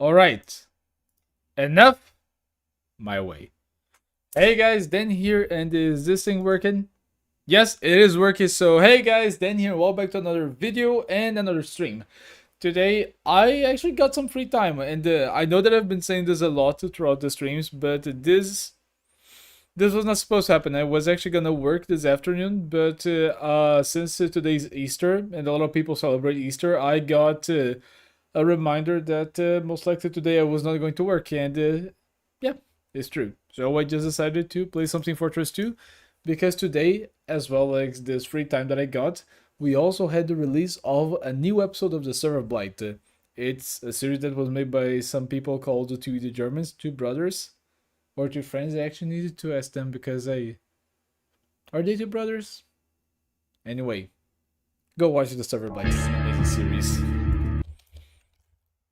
Alright, enough my way. Hey guys, Dan here, and is this thing working? Yes, it is working. So hey guys, Dan here, welcome back to another video and another stream. Today, I actually got some free time, and I know that I've been saying this a lot throughout the streams, but this was not supposed to happen. I was actually gonna work this afternoon, but since today's Easter, and a lot of people celebrate Easter, I got a reminder that most likely today I was not going to work, and yeah, it's true. So I just decided to play something Fortress 2, because today, as well as this free time that I got, we also had the release of a new episode of the Serverblight. It's a series that was made by some people called the Germans, two brothers, or two friends. I actually needed to ask them because are they two brothers? Anyway, go watch the Serverblight. It's an amazing series.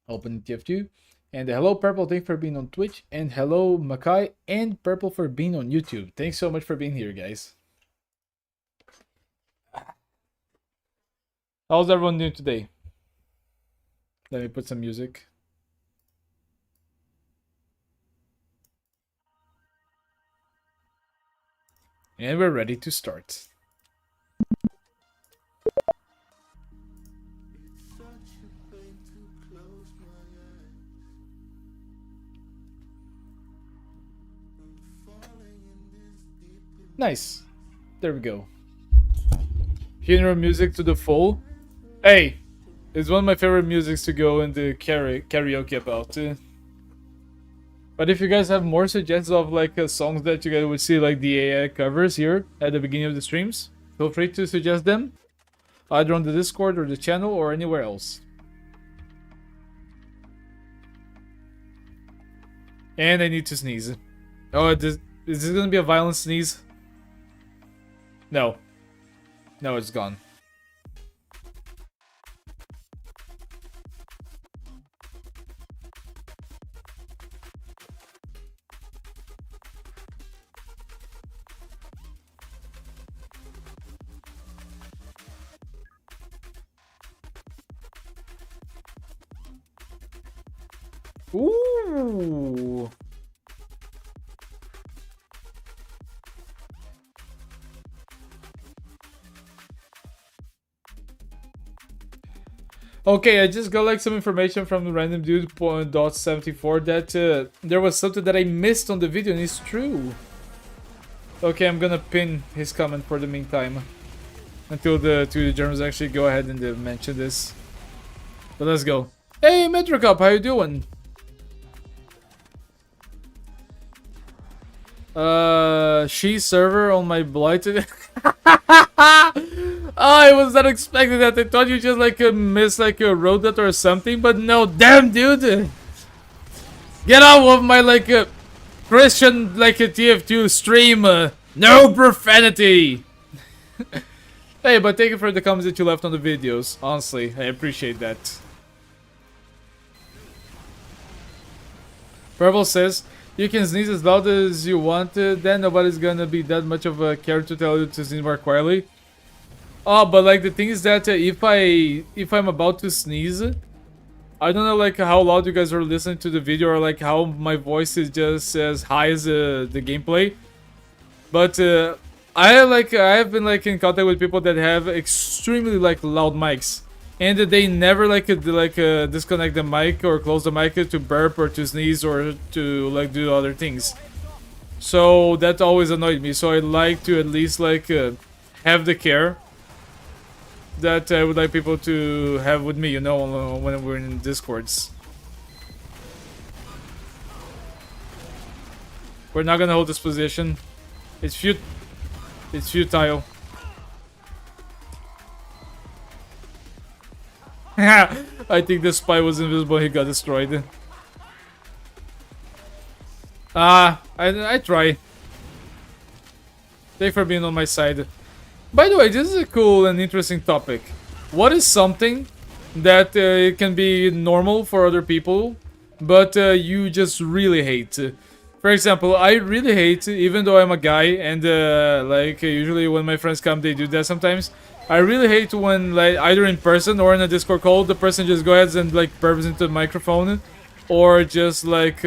Open TF2. And hello Purple, thanks for being on Twitch. And hello Makai and Purple for being on YouTube. Thanks so much for being here, guys. How's everyone doing today? Let me put some music. And we're ready to start. Nice. There we go. Funeral music to the full. Hey, it's one of my favorite musics to go in the karaoke about. But if you guys have more suggestions of like songs that you guys would see like the AI covers here at the beginning of the streams, feel free to suggest them, either on the Discord or the channel or anywhere else. And I need to sneeze. Oh, is this gonna be a violent sneeze? No. No, it's gone. Ooh. Okay, I just got like some information from the random dude .74 that there was something that I missed on the video, and it's true. Okay, I'm gonna pin his comment for the meantime until the Germans actually go ahead and mention this. But let's go. Hey, Metro Cup, how you doing? She server on my blighted. I was not expecting that. I thought you just like missed like a road that or something, but no, damn dude. Get out of my like Christian like a TF2 stream. No profanity. Hey, but thank you for the comments that you left on the videos. Honestly, I appreciate that. Purple says, you can sneeze as loud as you want, then nobody's gonna be that much of a care to tell you to sneeze more quietly. Oh, but like the thing is that if I'm about to sneeze, I don't know like how loud you guys are listening to the video or like how my voice is just as high as the gameplay. But I have been like in contact with people that have extremely like loud mics, and they never like disconnect the mic or close the mic to burp or to sneeze or to like do other things. So that always annoyed me. So I like to at least like have the care that I would like people to have with me, you know, when we're in Discords. We're not gonna hold this position. It's futile. I think the spy was invisible. He got destroyed. I try. Thanks for being on my side. By the way, this is a cool and interesting topic. What is something that can be normal for other people, but you just really hate? For example, I really hate, even though I'm a guy, and like usually when my friends come, they do that sometimes. I really hate when, like, either in person or in a Discord call, the person just go ahead and like burps into the microphone. or just like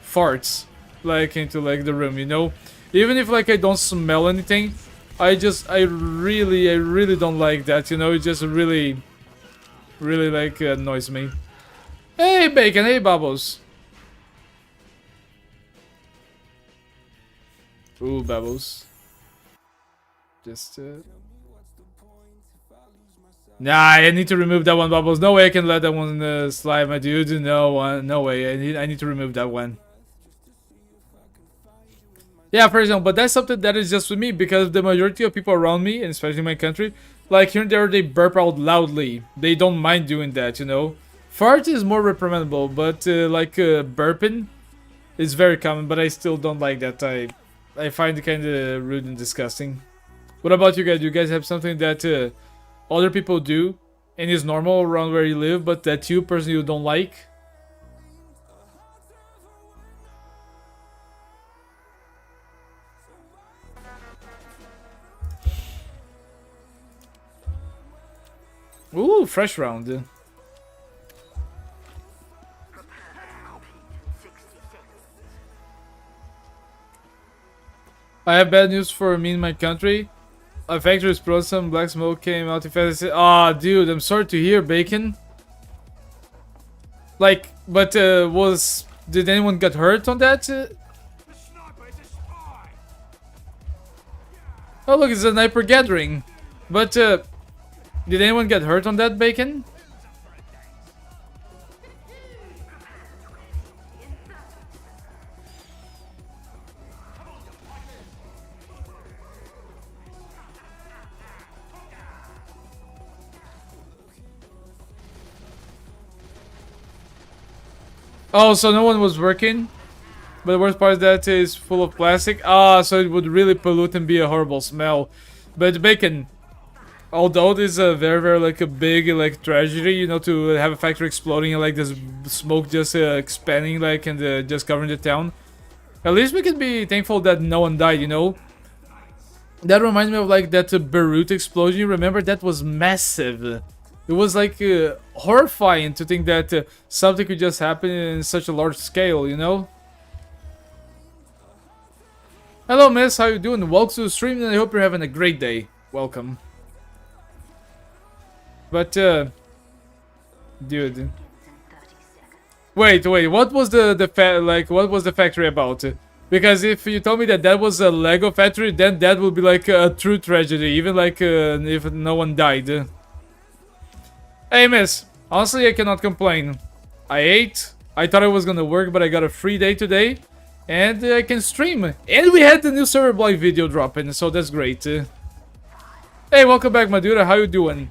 farts like into like the room, you know. Even if like I don't smell anything, I really don't like that, you know. It just really like annoys me. Hey Bacon, hey Bubbles. Ooh, Bubbles. Just nah, I need to remove that one, Bubbles. No way I can let that one slide, my dude. No way. I need to remove that one. Yeah, for example, but that's something that is just with me, because the majority of people around me, and especially in my country, like here and there they burp out loudly. They don't mind doing that, you know. Fart is more reprimandable, but burping is very common. But I still don't like that. I find it kind of rude and disgusting. What about you guys? Do you guys have something that other people do and is normal around where you live, but that you personally don't like? Ooh, fresh round. I have bad news for me in my country. A factory exploded, some black smoke came out. Ah, dude, I'm sorry to hear, Bacon. Like, but did anyone get hurt on that? Oh look, it's a sniper gathering. But did anyone get hurt on that, Bacon? Oh, so no one was working? But the worst part is that it's full of plastic. Ah, so it would really pollute and be a horrible smell. But Bacon, although this is a very like a big like tragedy, you know, to have a factory exploding and like this smoke just expanding like and just covering the town, at least we can be thankful that no one died, you know. That reminds me of like that Beirut explosion. Remember, that was massive. It was like horrifying to think that something could just happen in such a large scale, you know. Hello, miss. How you doing? Welcome to the stream, and I hope you're having a great day. Welcome. But dude, wait. What was what was the factory about? Because if you told me that that was a Lego factory, then that would be like a true tragedy, even like if no one died. Hey, miss. Honestly, I cannot complain. I ate. I thought it was gonna work, but I got a free day today. And I can stream. And we had the new Serverblight video dropping, so that's great. Hey, welcome back, my dude. How you doing?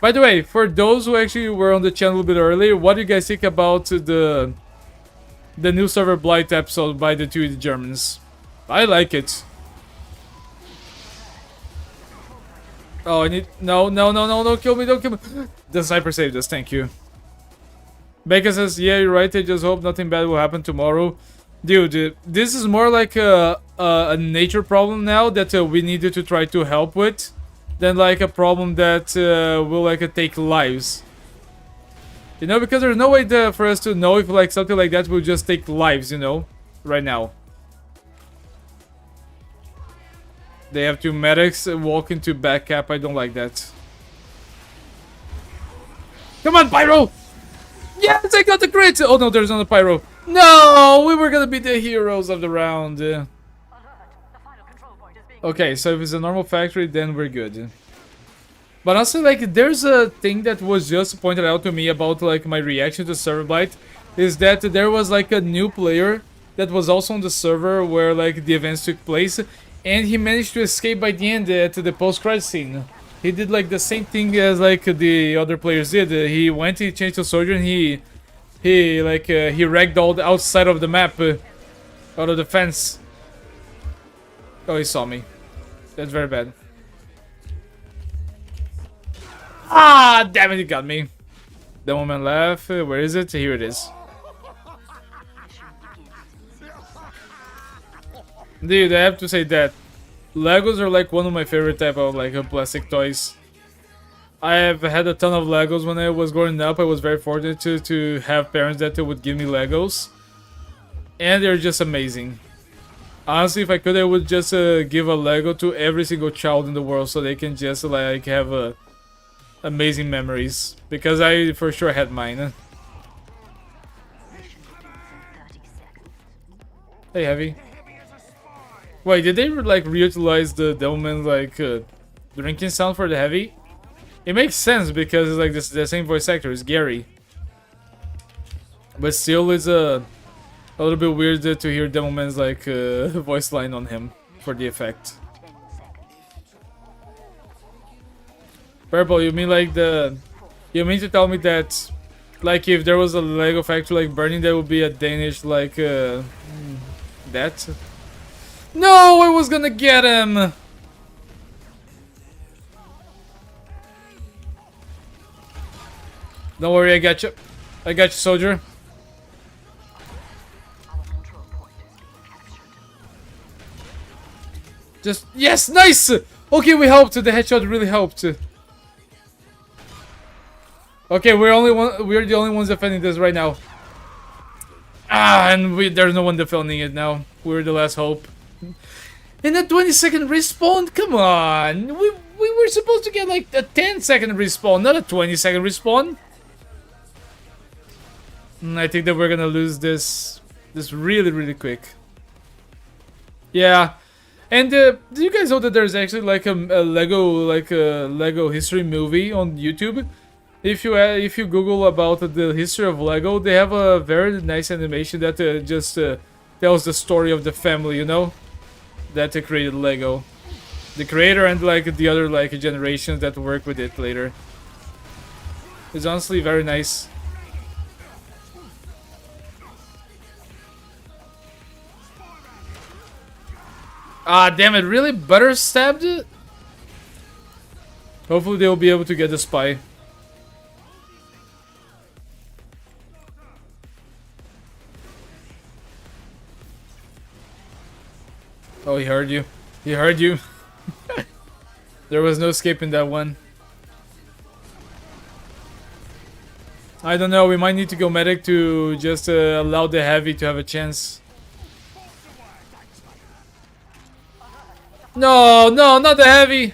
By the way, for those who actually were on the channel a bit earlier, what do you guys think about the new Serverblight episode by the two Germans? I like it. Oh, I need... No, kill me, don't kill me. The sniper saved us, thank you. Becca says, yeah, you're right, I just hope nothing bad will happen tomorrow. Dude, this is more like a nature problem now that we needed to try to help with, than like a problem that will like take lives. You know, because there's no way for us to know if like something like that will just take lives, you know, right now. They have two medics walk into back cap. I don't like that. Come on, Pyro! Yes, I got the crit! Oh no, there's another Pyro. No, we were gonna be the heroes of the round. Okay, so if it's a normal factory, then we're good. But also, like, there's a thing that was just pointed out to me about like my reaction to Serverblight, is that there was like a new player that was also on the server where like the events took place. And he managed to escape by the end at the post-credit scene. He did like the same thing as like the other players did. He went, he changed to soldier, and he ragdolled outside of the map, out of the fence. Oh, he saw me. That's very bad. Ah, damn it, he got me. The moment left. Where is it? Here it is. Dude, I have to say that Legos are like one of my favorite type of like plastic toys. I have had a ton of Legos when I was growing up. I was very fortunate to have parents that would give me Legos. And they're just amazing. Honestly, if I could, I would just give a Lego to every single child in the world so they can just like have amazing memories. Because I for sure had mine. Hey, Heavy. Wait, did they like reutilize the Devilman like drinking sound for the Heavy? It makes sense because it's like the same voice actor, it's Gary. But still, it's a little bit weird to hear Devilman's like voice line on him for the effect. Purple, you mean like the? You mean to tell me that, like, if there was a Lego factory like burning, there would be a Danish like that? No, I was gonna get him. Don't worry, I got you. I got you, soldier. Just yes, nice. Okay, we helped. The headshot really helped. Okay, we're the only ones defending this right now. And there's no one defending it now. We're the last hope. In a 20-second respawn? Come on. We were supposed to get like a 10-second respawn, not a 20-second respawn. I think that we're gonna lose this really quick. Yeah. And do you guys know that there's actually like a Lego history movie on YouTube? If you Google about the history of Lego, they have a very nice animation that just tells the story of the family, you know, that created Lego, the creator and like the other like generations that work with it later. It's honestly very nice. Ah, damn it! Really, butter stabbed it. Hopefully, they will be able to get the spy. Oh, he heard you. He heard you. There was no escaping that one. I don't know. We might need to go medic to just allow the heavy to have a chance. No, no, not the heavy.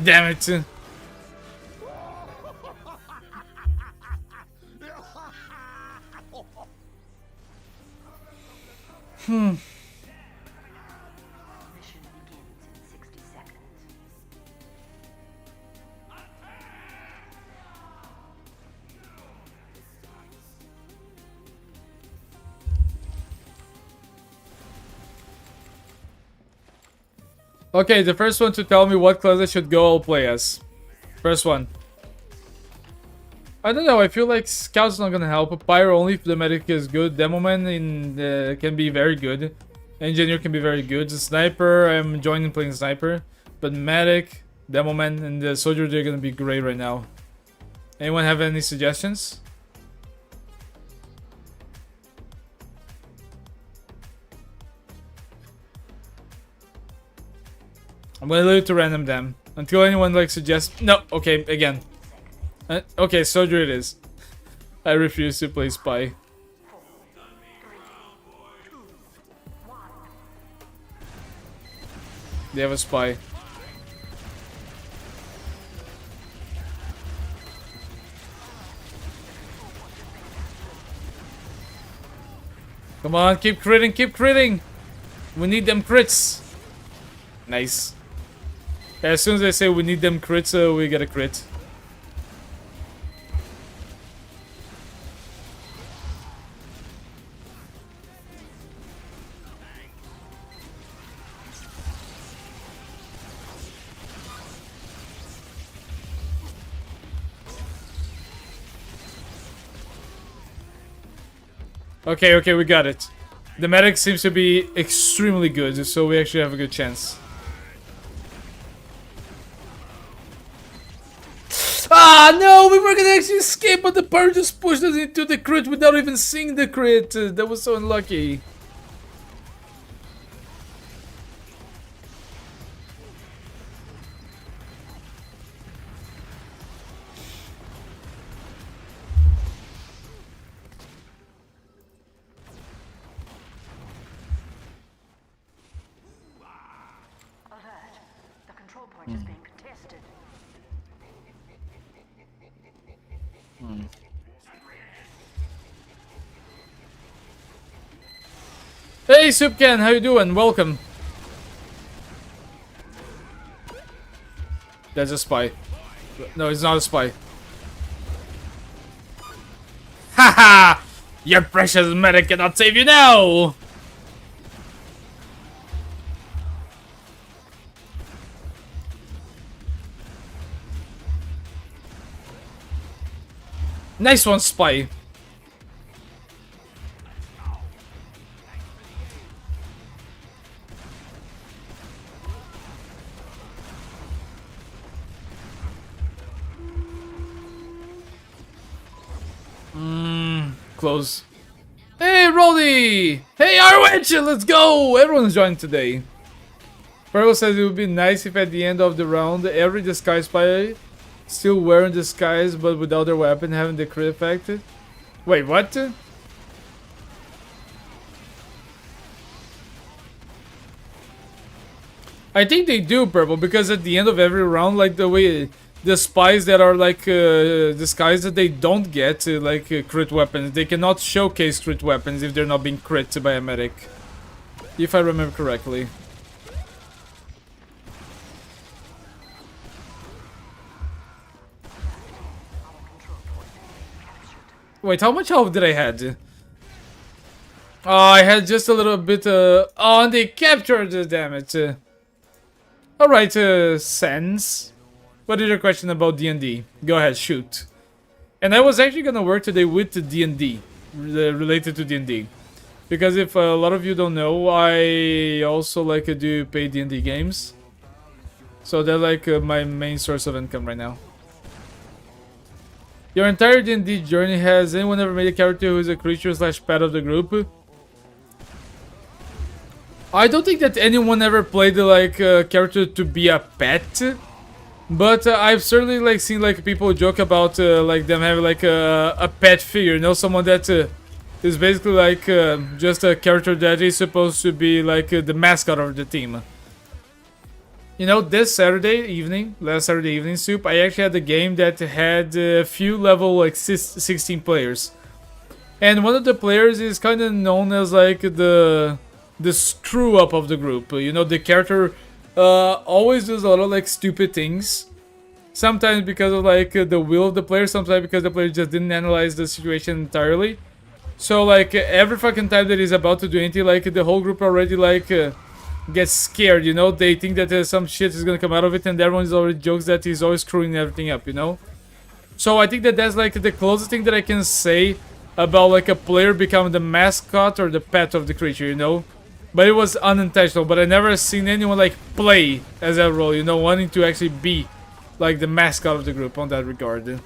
Damn it. Okay, the first one to tell me what class I should go, I'll play as. First one. I don't know, I feel like Scout's not gonna help. Pyro only if the medic is good. Demoman can be very good. Engineer can be very good. Sniper, I'm enjoying playing Sniper. But Medic, Demoman, and the Soldier, they're gonna be great right now. Anyone have any suggestions? I'm gonna leave it to random them. Until anyone like suggests... No, okay, again. Okay, Soldier it is. I refuse to play Spy. They have a Spy. Come on, keep critting, keep critting! We need them crits! Nice. As soon as I say we need them crits, we get a crit. Okay, okay, we got it. The medic seems to be extremely good, so we actually have a good chance. Ah, no! We were gonna actually escape, but the bird just pushed us into the crit without even seeing the crit. That was so unlucky. Hey, Soupcan, how you doing? Welcome. That's a spy. No, it's not a spy. Haha! Your precious medic cannot save you now! Nice one, spy. Close. Hey, Rolly! Hey, Arwich! Let's go! Everyone's joining today. Pearl says it would be nice if at the end of the round, every disguise spy still wearing disguise but without their weapon having the crit effect. Wait, what? I think they do, Purple, because at the end of every round, like the way the spies that are like disguised, that they don't get crit weapons. They cannot showcase crit weapons if they're not being crit by a medic, if I remember correctly. Wait, how much health did I had? Oh, I had just a little bit. Oh, and they captured the damage. Alright, Sans. What is your question about D&D? Go ahead, shoot. And I was actually gonna work today with the D&D, related to D&D. Because if a lot of you don't know, I also do paid D&D games. So they're my main source of income right now. Your entire D&D journey, has anyone ever made a character who is a creature / pet of the group? I don't think that anyone ever played a character to be a pet. But I've certainly seen people joke about them having a pet figure, you know, someone that is basically just a character that is supposed to be the mascot of the team. You know, this last Saturday evening, Soup, I actually had a game that had a few level 16 players. And one of the players is kind of known as the screw up of the group. You know, the character always does a lot of stupid things. Sometimes because of the will of the player, sometimes because the player just didn't analyze the situation entirely. So every fucking time that he's about to do anything, the whole group already gets scared, you know. They think that some shit is gonna come out of it, and everyone is already jokes that he's always screwing everything up, you know. So I think that that's the closest thing that I can say about a player becoming the mascot or the pet of the creature, you know. But it was unintentional. But I never seen anyone play as that role, you know, wanting to actually be the mascot of the group on that regard.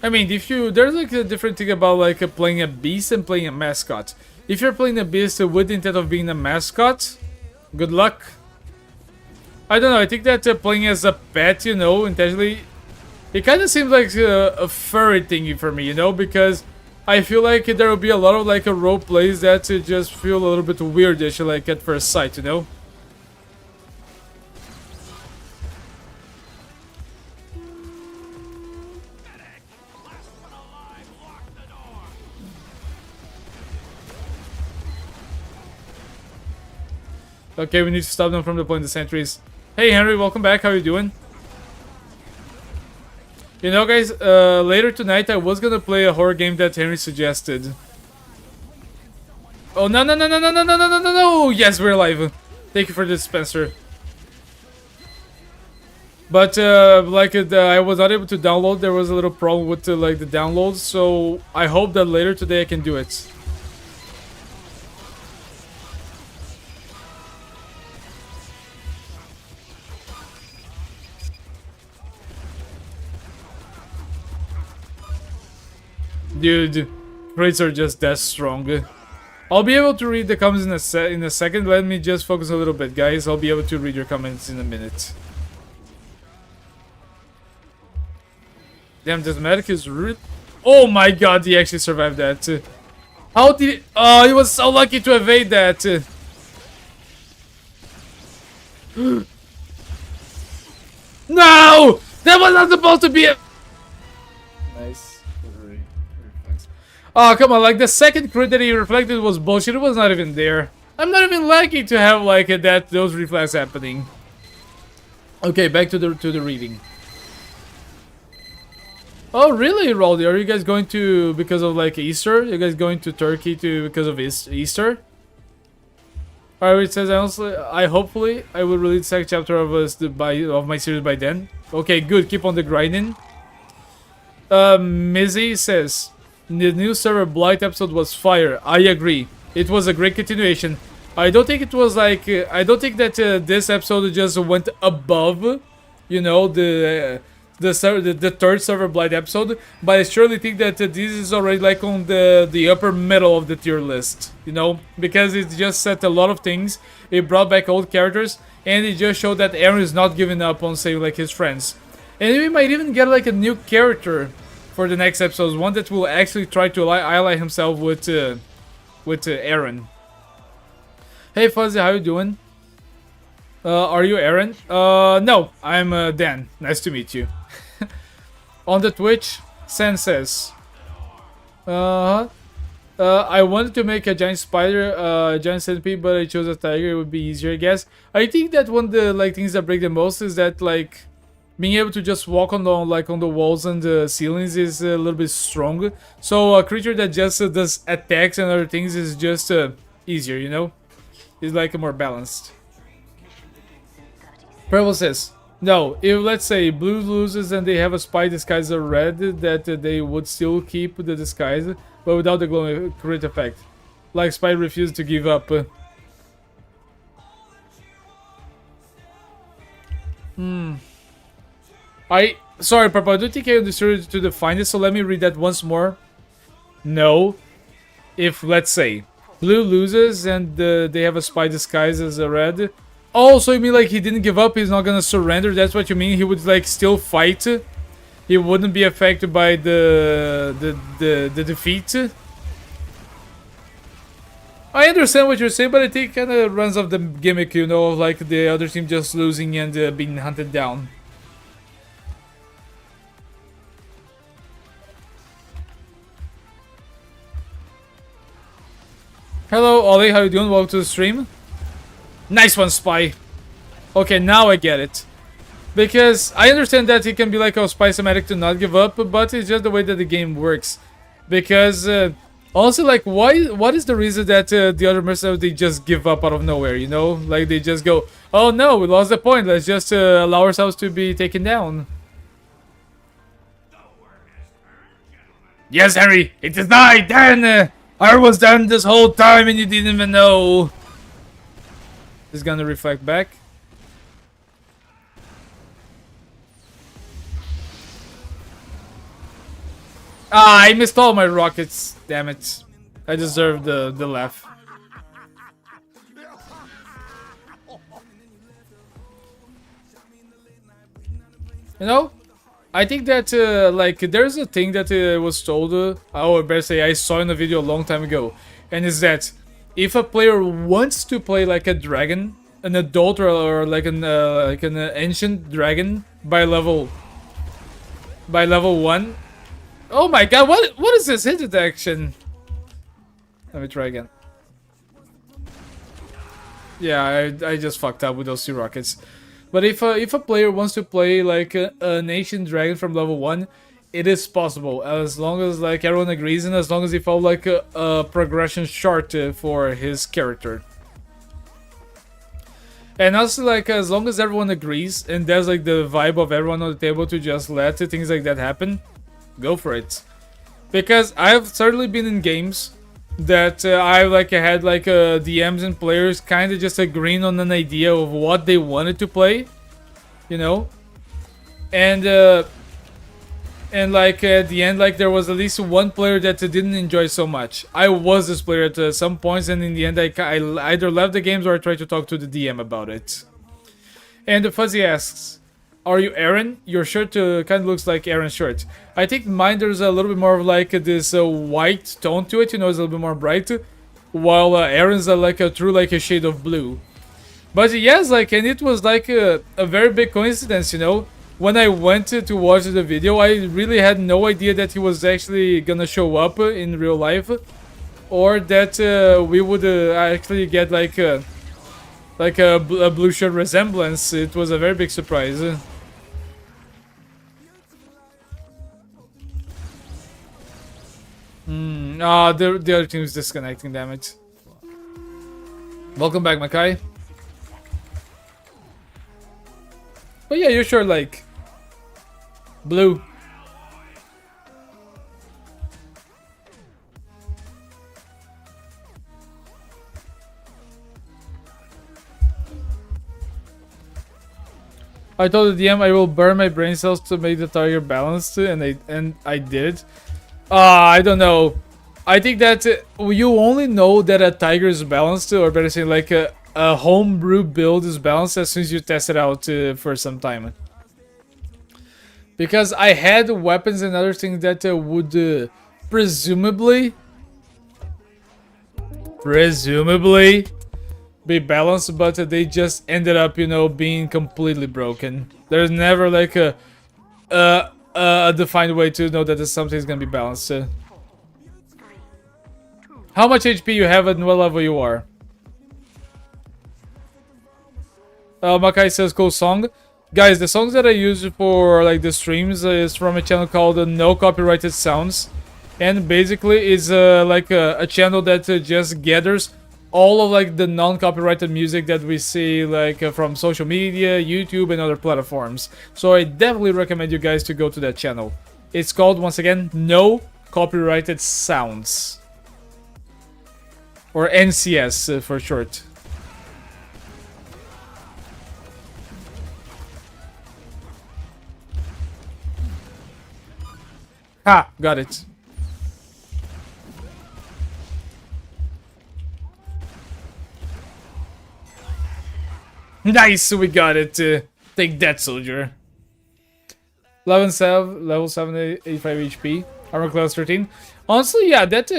I mean, there's a different thing about playing a beast and playing a mascot. If you're playing a beast with the intent of being a mascot, good luck. I don't know, I think that playing as a pet, you know, intentionally, it kind of seems like a furry thingy for me, you know, because I feel there will be a lot of role plays that just feel a little bit weirdish at first sight, you know. Okay, we need to stop them from deploying the sentries. Hey Henry, welcome back. How are you doing? You know, guys, later tonight I was gonna play a horror game that Henry suggested. Oh no no no no no no no no no no no! Yes, we're alive. Thank you for the dispenser. But I was not able to download. There was a little problem with the download, so I hope that later today I can do it. Dude, crits are just that strong. I'll be able to read the comments in a second. Let me just focus a little bit, guys. I'll be able to read your comments in a minute. Damn, this medic is rude. Oh my god, he actually survived that. How did he... Oh, he was so lucky to evade that. No! That was not supposed to be a... Nice. Oh, come on, like the second crit that he reflected was bullshit. It was not even there. I'm not even lucky to have like those reflex happening. Okay, back to the reading. Oh, really, Roldy? Are you guys going to because of like Easter? You guys going to Turkey because of Easter? Alright, it says hopefully I will release the second chapter of my series by then. Okay, good. Keep on the grinding. Mizzy says the new Serverblight episode was fire. I agree. It was a great continuation. I don't think it was like I don't think that this episode just went above, you know, the third Serverblight episode, but I surely think that this is already like on the upper middle of the tier list, you know, because it just set a lot of things. It brought back old characters, and it just showed that Aaron is not giving up on saving like his friends. And we might even get like a new character for the next episodes, one that will actually try to ally himself with Aaron. Hey Fuzzy, how you doing? Are you Aaron? No, I'm Dan. Nice to meet you. On the Twitch, Sen says, I wanted to make a giant spider, a giant centipede, but I chose a tiger. It would be easier, I guess. I think that one of the like things that break the most is that like being able to just walk on the walls and the ceilings is a little bit strong. So a creature that just does attacks and other things is just easier, you know. It's like more balanced. Purple says, no, if let's say blue loses and they have a spy disguise as red, that they would still keep the disguise, but without the glowing crit effect. Like spy refused to give up. Sorry, Purple, I don't think I understood to define it, so let me read that once more. No, if let's say blue loses and they have a spy disguise as a red. Oh, so you mean like he didn't give up, he's not gonna surrender, that's what you mean? He would like still fight? He wouldn't be affected by the defeat? I understand what you're saying, but I think it kinda runs off the gimmick, you know, of like the other team just losing and being hunted down. Hello, Ollie, how you doing? Welcome to the stream. Nice one, Spy. Okay, now I get it. Because I understand that it can be like a Spy somatic to not give up, but it's just the way that the game works. Because, also, like, what is the reason that the other mercenaries, they just give up out of nowhere, you know? Like, they just go, oh no, we lost the point, let's just allow ourselves to be taken down. Yes, Harry, it is I, Dan! I was down this whole time and you didn't even know. It's gonna reflect back. Ah, I missed all my rockets. Damn it. I deserve the laugh. You know? I think that, like, there's a thing that was told, I would better say I saw in a video a long time ago, and is that if a player wants to play like a dragon, an adult or like an ancient dragon by level 1. Oh my god, what is this hit detection? Let me try again. Yeah, I just fucked up with those 2 rockets. But if a player wants to play like an ancient dragon from level 1, it is possible, as long as like everyone agrees and as long as they follow like a progression chart for his character. And also like as long as everyone agrees and there's like the vibe of everyone on the table to just let things like that happen, go for it. Because I've certainly been in games that I had like DMs and players kind of just agreeing on an idea of what they wanted to play, you know, and like at the end, like there was at least one player that didn't enjoy so much. I was this player at some points, and in the end, I either left the games or I tried to talk to the DM about it. And Fuzzy asks, "Are you Aaron? Your shirt kind of looks like Aaron's shirt." I think mine there's a little bit more of like this white tone to it, you know, it's a little bit more bright, while Aaron's like a true like a shade of blue. But yes, like, and it was like a very big coincidence, you know. when I went to watch the video, I really had no idea that he was actually gonna show up in real life, or that we would actually get like a blue shirt resemblance. It was a very big surprise. The other team is disconnecting, damn it. Welcome back, Makai. But yeah, you're sure like blue. I told the DM I will burn my brain cells to make the target balanced, and I did. I don't know. I think that you only know that a tiger is balanced, or better say, like a homebrew build is balanced as soon as you test it out for some time. Because I had weapons and other things that would presumably be balanced, but they just ended up, you know, being completely broken. There's never like a defined way to know that something's gonna be balanced. How much HP you have and what level you are? Makai says cool song. Guys, the songs that I use for like the streams is from a channel called No Copyrighted Sounds, and basically is like a channel that just gathers all of like the non-copyrighted music that we see like from social media, YouTube, and other platforms. So I definitely recommend you guys to go to that channel. It's called, once again, No Copyrighted Sounds, or NCS for short. Ha! Got it. Nice! We got it. Take that, soldier. Level 7, 85 HP. Armor class 13. Honestly, yeah, that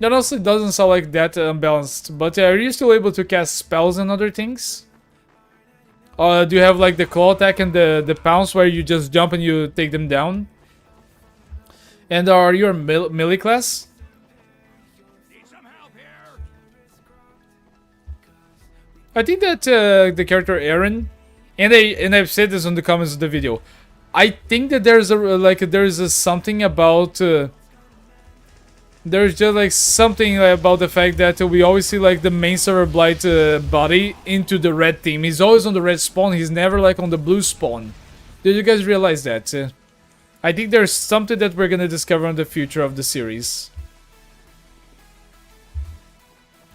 honestly doesn't sound like that unbalanced. But are you still able to cast spells and other things? Do you have like the claw attack and the pounce where you just jump and you take them down? And are you a melee class? I think that the character Aaron, and I've said this in the comments of the video, I think that there's something about there's just like something about the fact that we always see like the main Serverblight body into the red team. He's always on the red spawn. He's never like on the blue spawn. Did you guys realize that? I think there's something that we're gonna discover in the future of the series.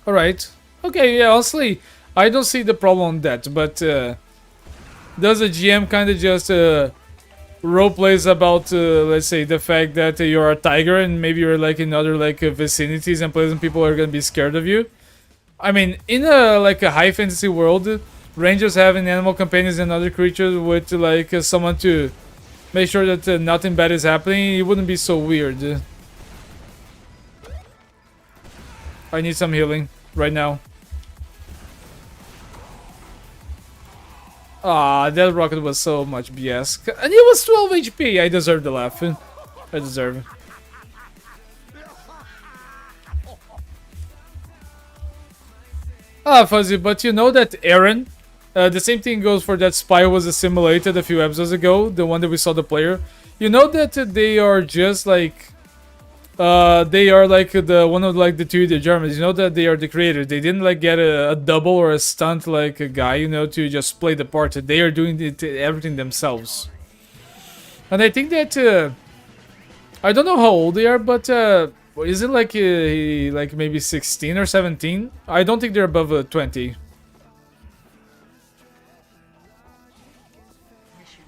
All right. Okay. Yeah. Honestly, I don't see the problem on that, but does a GM kind of just roleplays about, let's say, the fact that you're a tiger and maybe you're like in other like vicinities and places and people are gonna be scared of you? I mean, in a like a high fantasy world, rangers having animal companions and other creatures with like someone to make sure that nothing bad is happening, it wouldn't be so weird. I need some healing right now. Ah, that rocket was so much BS. And it was 12 HP. I deserve the laugh. I deserve it. Ah, Fuzzy, but you know that Aaron, the same thing goes for that spy who was assimilated a few episodes ago, the one that we saw the player. You know that they are just like they are like the one of like the two the Germans. You know that they are the creators. They didn't like get a double or a stunt like a guy, you know, to just play the part. They are doing everything themselves. And I think that I don't know how old they are, but is it like maybe 16 or 17? I don't think they're above 20.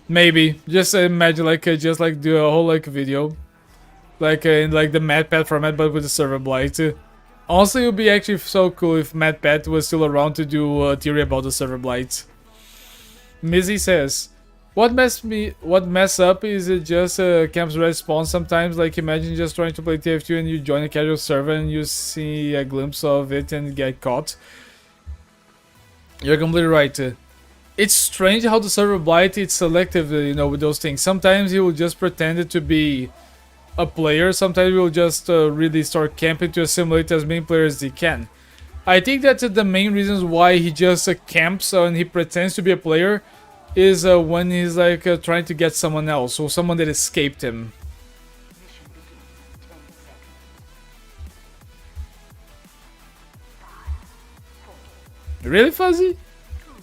Maybe. Just imagine like just like do a whole like video. Like in like the MatPat format, but with the Serverblight. Honestly, it would be actually so cool if MatPat was still around to do a theory about the Serverblight. Mizzy says, what mess up is it just camps respawn sometimes? Like imagine just trying to play TF2 and you join a casual server and you see a glimpse of it and get caught. You're completely right. it's strange how the server blight it's selective, you know, with those things. Sometimes he will just pretend it to be a player. Sometimes he will just really start camping to assimilate as many players as he can. I think that the main reasons why he just camps and he pretends to be a player is when he's like trying to get someone else or someone that escaped him. Really, Fuzzy?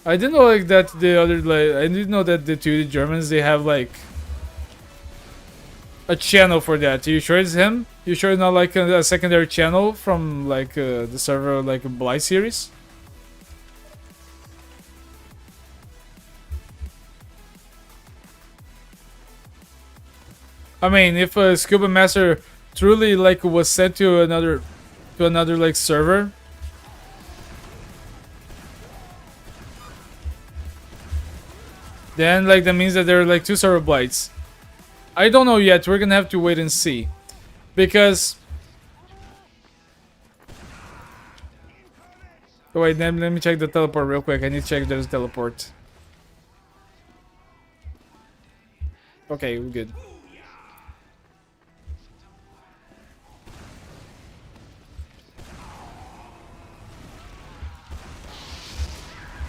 I didn't know like that the other like I didn't know that the two Germans they have like a channel for that. Are you sure it's him? You sure it's not like a secondary channel from like the server like a Blight series? I mean, if a Scuba Master truly like was sent to another like server, then like that means that there are like two server blights. I don't know yet. We're gonna have to wait and see, because. Oh, wait, let me check the teleport real quick. I need to check if there's a teleport. Okay, we're good.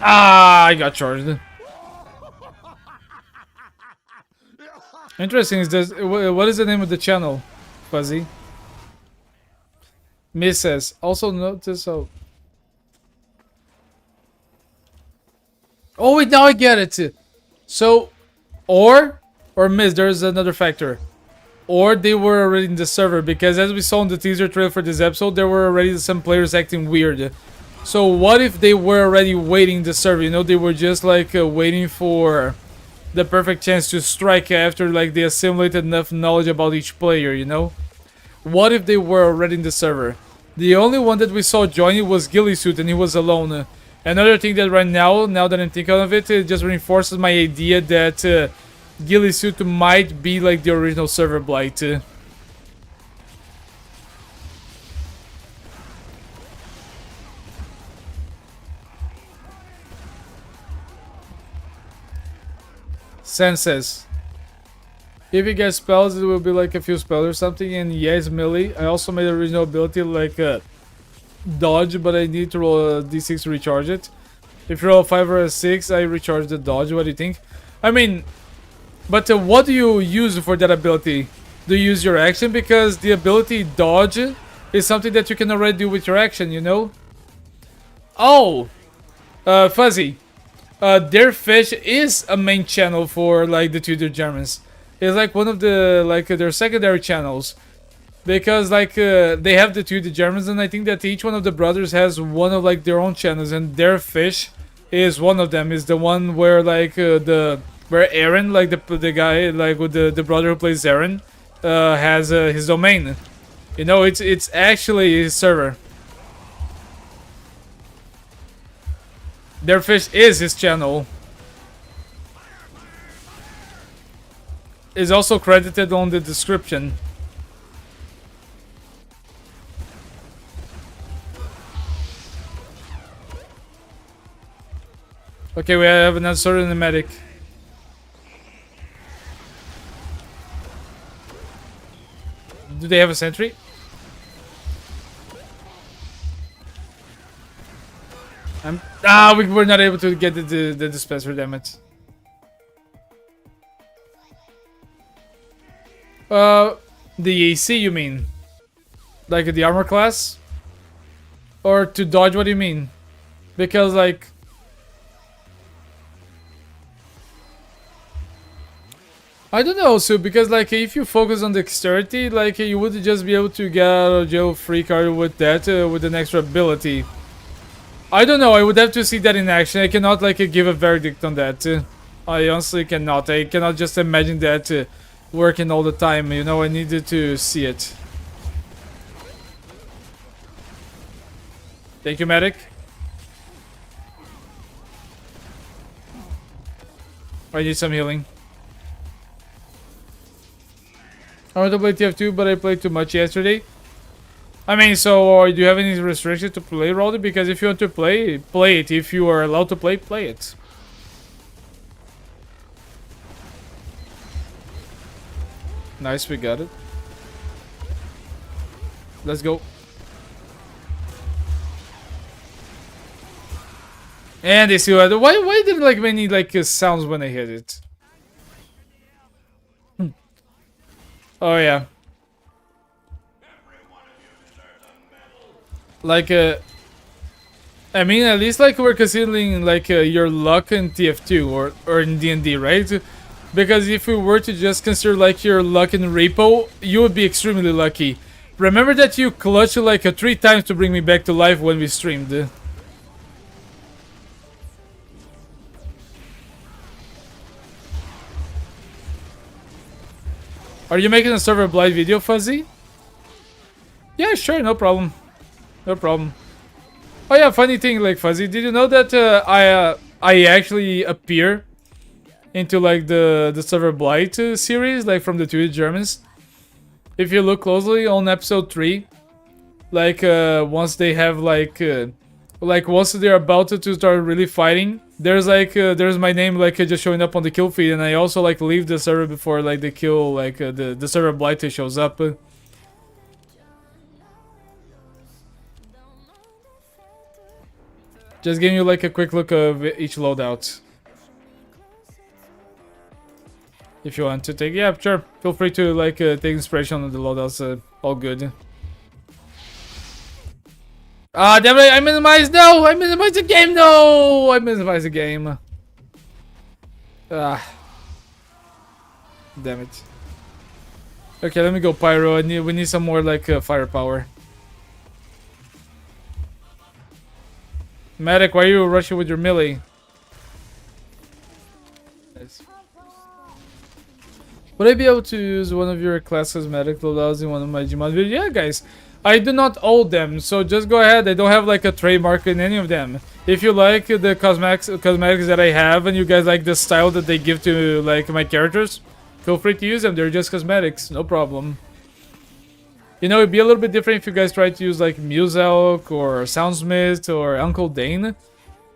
Ah, I got charged. Interesting. Is this what is the name of the channel, Fuzzy? Misses. Also notice how. Oh wait, now I get it. So, or miss. There's another factor. Or they were already in the server, because as we saw in the teaser trailer for this episode, there were already some players acting weird. So what if they were already waiting the server? You know, they were just like waiting for the perfect chance to strike after like they assimilated enough knowledge about each player, you know? What if they were already in the server? The only one that we saw joining was Gillisuit, and he was alone. Another thing that right now that I'm thinking of it, it just reinforces my idea that Gillisuit might be like the original server blight. Senses. If you get spells, it will be like a few spells or something. And yes, melee. I also made the original ability like dodge, but I need to roll a d6 to recharge it. If you roll a 5 or a 6, I recharge the dodge. What do you think? I mean, but what do you use for that ability? Do you use your action? Because the ability dodge is something that you can already do with your action, you know? Oh! Fuzzy. Their fish is a main channel for like the Tudor Germans. It's like one of the like their secondary channels, because like they have the Tudor Germans, and I think that each one of the brothers has one of like their own channels, and their fish is one of them. Is the one where like where Aaron, like the guy like with the brother who plays Aaron, has his domain. You know, it's actually his server. Their fish is his channel. Is also credited on the description. Okay, we have an uncertain medic. Do they have a sentry? We were not able to get the dispenser, damn it. The AC, you mean? Like the armor class? Or to dodge, what do you mean? Because like... I don't know, so because like if you focus on dexterity, like you would just be able to get out of jail free card with that, with an extra ability. I don't know, I would have to see that in action. I cannot like give a verdict on that. I honestly cannot. I cannot just imagine that working all the time, you know. I needed to see it. Thank you, medic. I need some healing. I want to play TF2, but I played too much yesterday. I mean, so do you have any restrictions to play Rowdy? Because if you want to play, play it. If you are allowed to play, play it. Nice, we got it. Let's go. And they see what. Why did like many like sounds when I hit it? Oh yeah. Like I mean, at least like we're considering like your luck in TF2 or in D&D, right? Because if we were to just consider like your luck in Repo, you would be extremely lucky. Remember that you clutched like 3 times to bring me back to life when we streamed. Are you making a Serverblight video, Fuzzy? Yeah, sure, no problem. No problem. Oh yeah, funny thing, like Fuzzy, did you know that I actually appear into like the Serverblight series, like from the two Germans? If you look closely on episode 3, like once they have like once they're about to start really fighting, there's like there's my name like just showing up on the kill feed, and I also like leave the server before like the kill like the Serverblight shows up. Just giving you like a quick look of each loadout. If you want to take, yeah, sure. Feel free to like take inspiration on the loadouts. All good. Ah, damn it! I minimized. No, I minimized the game. No, I minimized the game. Ah, damn it. Okay, let me go pyro. We need some more like firepower. Medic, why are you rushing with your melee? Nice. Would I be able to use one of your class cosmetic loadouts in one of my Gmod videos? Yeah, guys. I do not own them, so just go ahead. I don't have like a trademark in any of them. If you like the cosmetics that I have, and you guys like the style that they give to like my characters, feel free to use them. They're just cosmetics, no problem. You know, it'd be a little bit different if you guys try to use like Muselk or Soundsmith or Uncle Dane.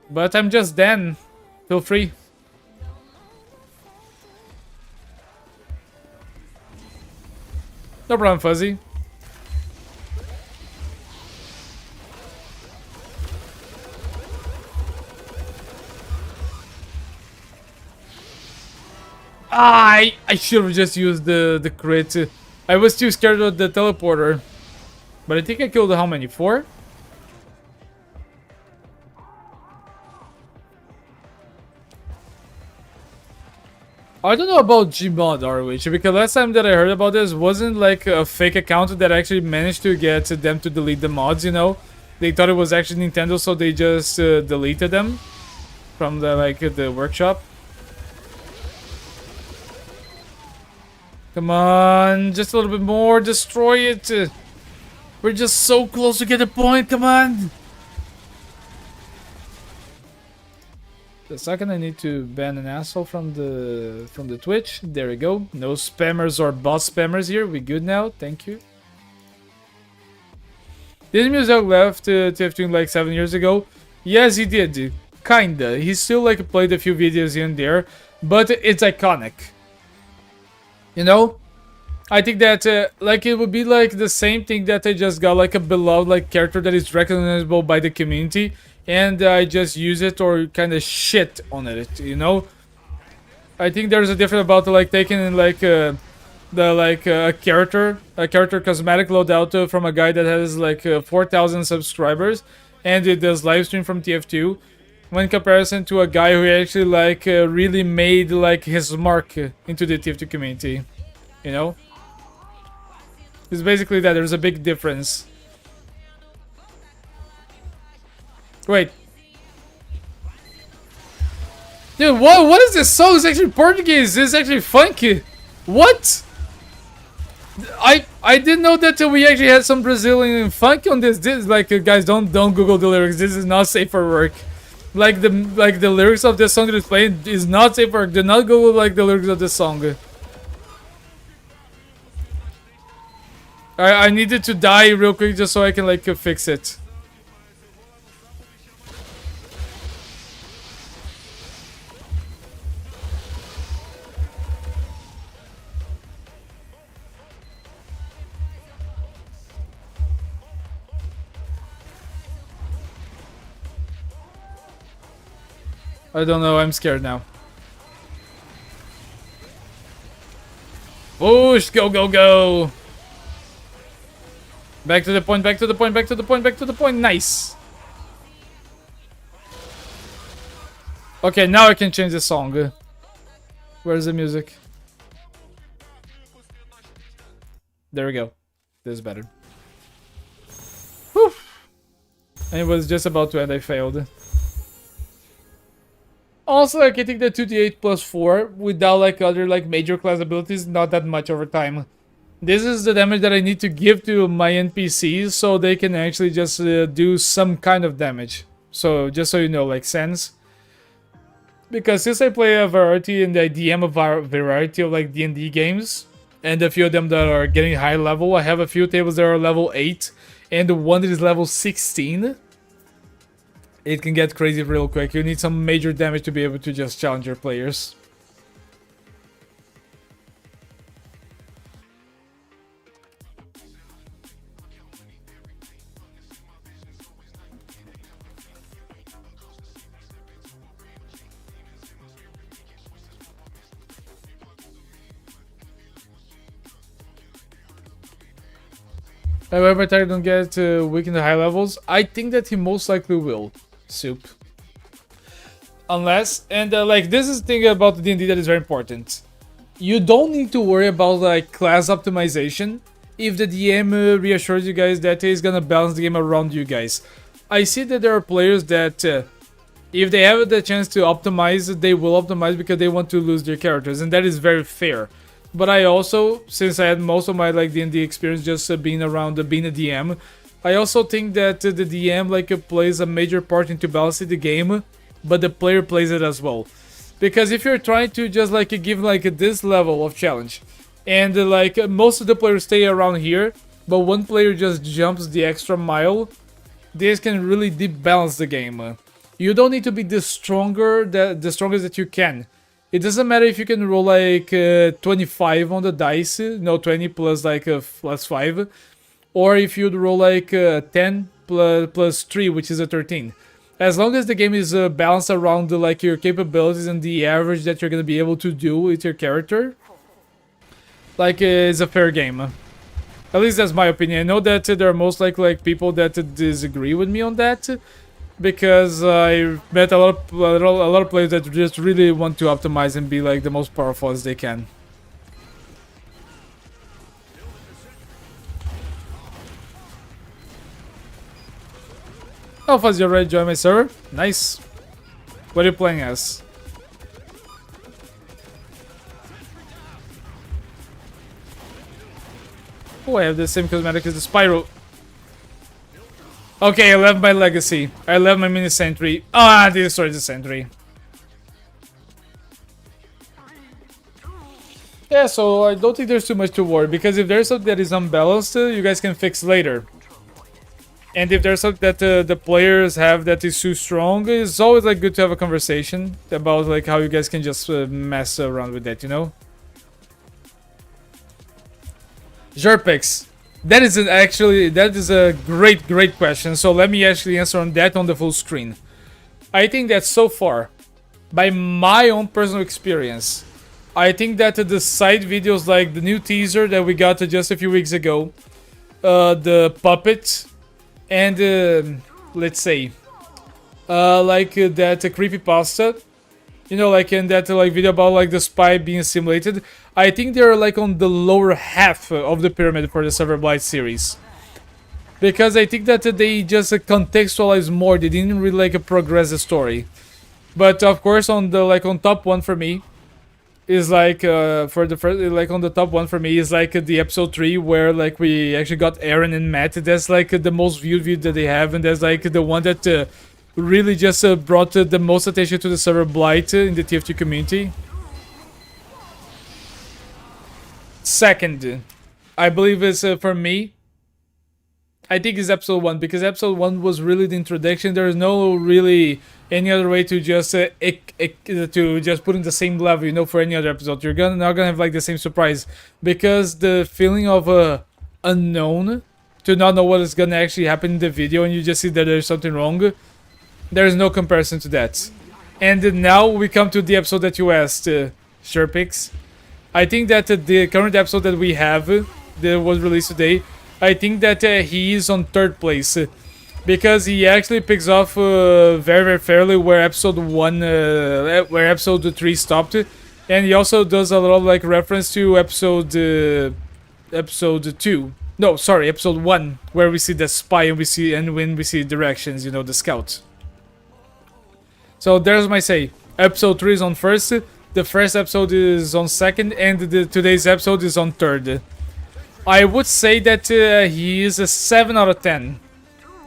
But I'm just Dan. Feel free. No problem, Fuzzy. I should have just used the crit. I was too scared of the teleporter. But I think I killed how many? 4? I don't know about Gmod RWH, because last time that I heard about this wasn't like a fake account that actually managed to get them to delete the mods, you know? They thought it was actually Nintendo, so they just deleted them from the like the workshop. Come on, just a little bit more, destroy it. We're just so close to get a point, come on. The second I need to ban an asshole from the Twitch. There we go. No spammers or boss spammers here. We good now. Thank you. Did Muselk left TF2 like 7 years ago? Yes, he did. Kinda. He still like played a few videos here and there, but it's iconic. You know? I think that like it would be like the same thing that I just got like a beloved like character that is recognizable by the community, and I just use it or kind of shit on it, you know? I think there's a difference about like taking in like a character cosmetic loadout from a guy that has like 4,000 subscribers and it does live stream from TF2, when in comparison to a guy who actually like really made like his mark into the TF2 community, you know? It's basically that. There's a big difference. Wait. Dude, what is this song? It's actually Portuguese. It's actually funky. What? I didn't know that we actually had some Brazilian funk on this. This like guys, don't Google the lyrics. This is not safe for work. Like the lyrics of this song that is playing is not safe for work. Do not Google like the lyrics of this song. I needed to die real quick just so I can like fix it. I don't know, I'm scared now. Push! Go, go, go! Back to the point, back to the point, back to the point, back to the point. Nice! Okay, now I can change the song. Where's the music? There we go. This is better. Whew. And it was just about to end, I failed. Also, like, I think the 2d8 plus 4, without like other like major class abilities, not that much over time. This is the damage that I need to give to my NPCs so they can actually just do some kind of damage. So, just so you know, like, sense. Because since I play a variety and I DM a variety of like D&D games, and a few of them that are getting high level, I have a few tables that are level 8, and the one that is level 16. It can get crazy real quick. You need some major damage to be able to just challenge your players. However, attack don't get weak in the high levels. I think that he most likely will. Soup. Unless, and like, this is the thing about the D&D that is very important. You don't need to worry about like class optimization if the DM reassures you guys that he's gonna balance the game around you guys. I see that there are players that if they have the chance to optimize, they will optimize because they want to lose their characters, and that is very fair. But I also, since I had most of my like D&D experience just being around being a DM, I also think that the DM like plays a major part into balancing the game, but the player plays it as well. Because if you're trying to just like give like this level of challenge, and like most of the players stay around here, but one player just jumps the extra mile, this can really deep balance the game. You don't need to be the strongest that you can. It doesn't matter if you can roll like 25 on the dice, no 20 plus like plus 5, or if you'd roll like 10 plus 3, which is a 13. As long as the game is balanced around like your capabilities and the average that you're gonna be able to do with your character, like it's a fair game. At least that's my opinion. I know that there are most likely like people that disagree with me on that, because I met a lot of players that just really want to optimize and be like the most powerful as they can. Oh, Fuzz, you already joined my server? Nice. What are you playing as? Oh, I have the same cosmetic as the Spyro. Okay, I left my legacy. I left my mini sentry. Ah, they destroyed the sentry. Yeah, so I don't think there's too much to worry, because if there's something that is unbalanced, you guys can fix later. And if there's something that the players have that is too strong, it's always like good to have a conversation about like how you guys can just mess around with that, you know? Jerpex. That is a great question. So let me actually answer on that on the full screen. I think that so far, by my own personal experience, I think that the side videos like the new teaser that we got just a few weeks ago, the puppet, and let's say, like that creepypasta, you know, like in that like video about like the spy being simulated, I think they're like on the lower half of the pyramid for the Serverblight series. Because I think that they just contextualize more, they didn't really like progress the story. But of course on the like on top one for me is like for the first, like on the top one for me is like the episode 3 where like we actually got Aaron and Matt. That's like the most viewed video that they have, and that's like the one that really just brought the most attention to the Serverblight in the TF2 community. Second, I believe is for me, I think it's episode 1, because episode 1 was really the introduction. There is no really any other way to just to just put in the same level, you know, for any other episode. You're not gonna have like the same surprise, because the feeling of unknown, to not know what is gonna actually happen in the video, and you just see that there's something wrong. There is no comparison to that. And now we come to the episode that you asked, Sherpix. I think that the current episode that we have, that was released today, I think that he is on third place. Because he actually picks off very, very fairly where episode 1, where episode 3 stopped. And he also does a lot of like reference to episode 2. No, sorry, episode 1, where we see the spy and when we see directions, you know, the scout. So there's my say. Episode 3 is on first, the first episode is on second, and today's episode is on third. I would say that he is a 7 out of 10.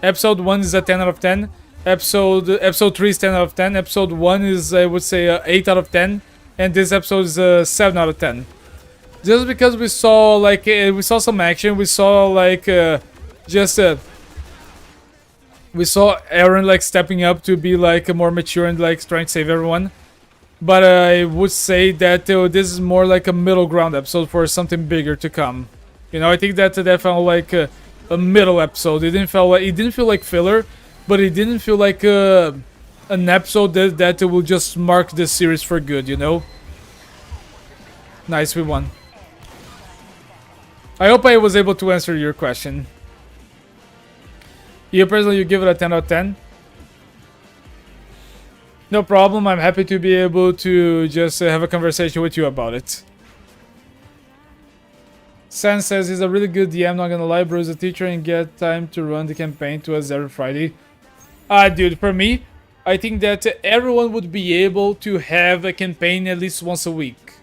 Episode 1 is a 10 out of 10. Episode 3 is 10 out of 10. Episode 1 is, I would say, 8 out of 10. And this episode is 7 out of 10. Just because we saw, like, we saw some action. We saw, like, we saw Aaron, like, stepping up to be, like, more mature and, like, trying to save everyone. But I would say that this is more like a middle ground episode for something bigger to come. You know, I think that felt like a middle episode. It didn't feel like filler, but it didn't feel like an episode that will just mark this series for good, you know? Nice, we won. I hope I was able to answer your question. You personally, you give it a 10 out of 10? No problem, I'm happy to be able to just have a conversation with you about it. San says he's a really good DM, not gonna lie, bro, is a teacher and get time to run the campaign to us every Friday. Dude, for me, I think that everyone would be able to have a campaign at least once a week.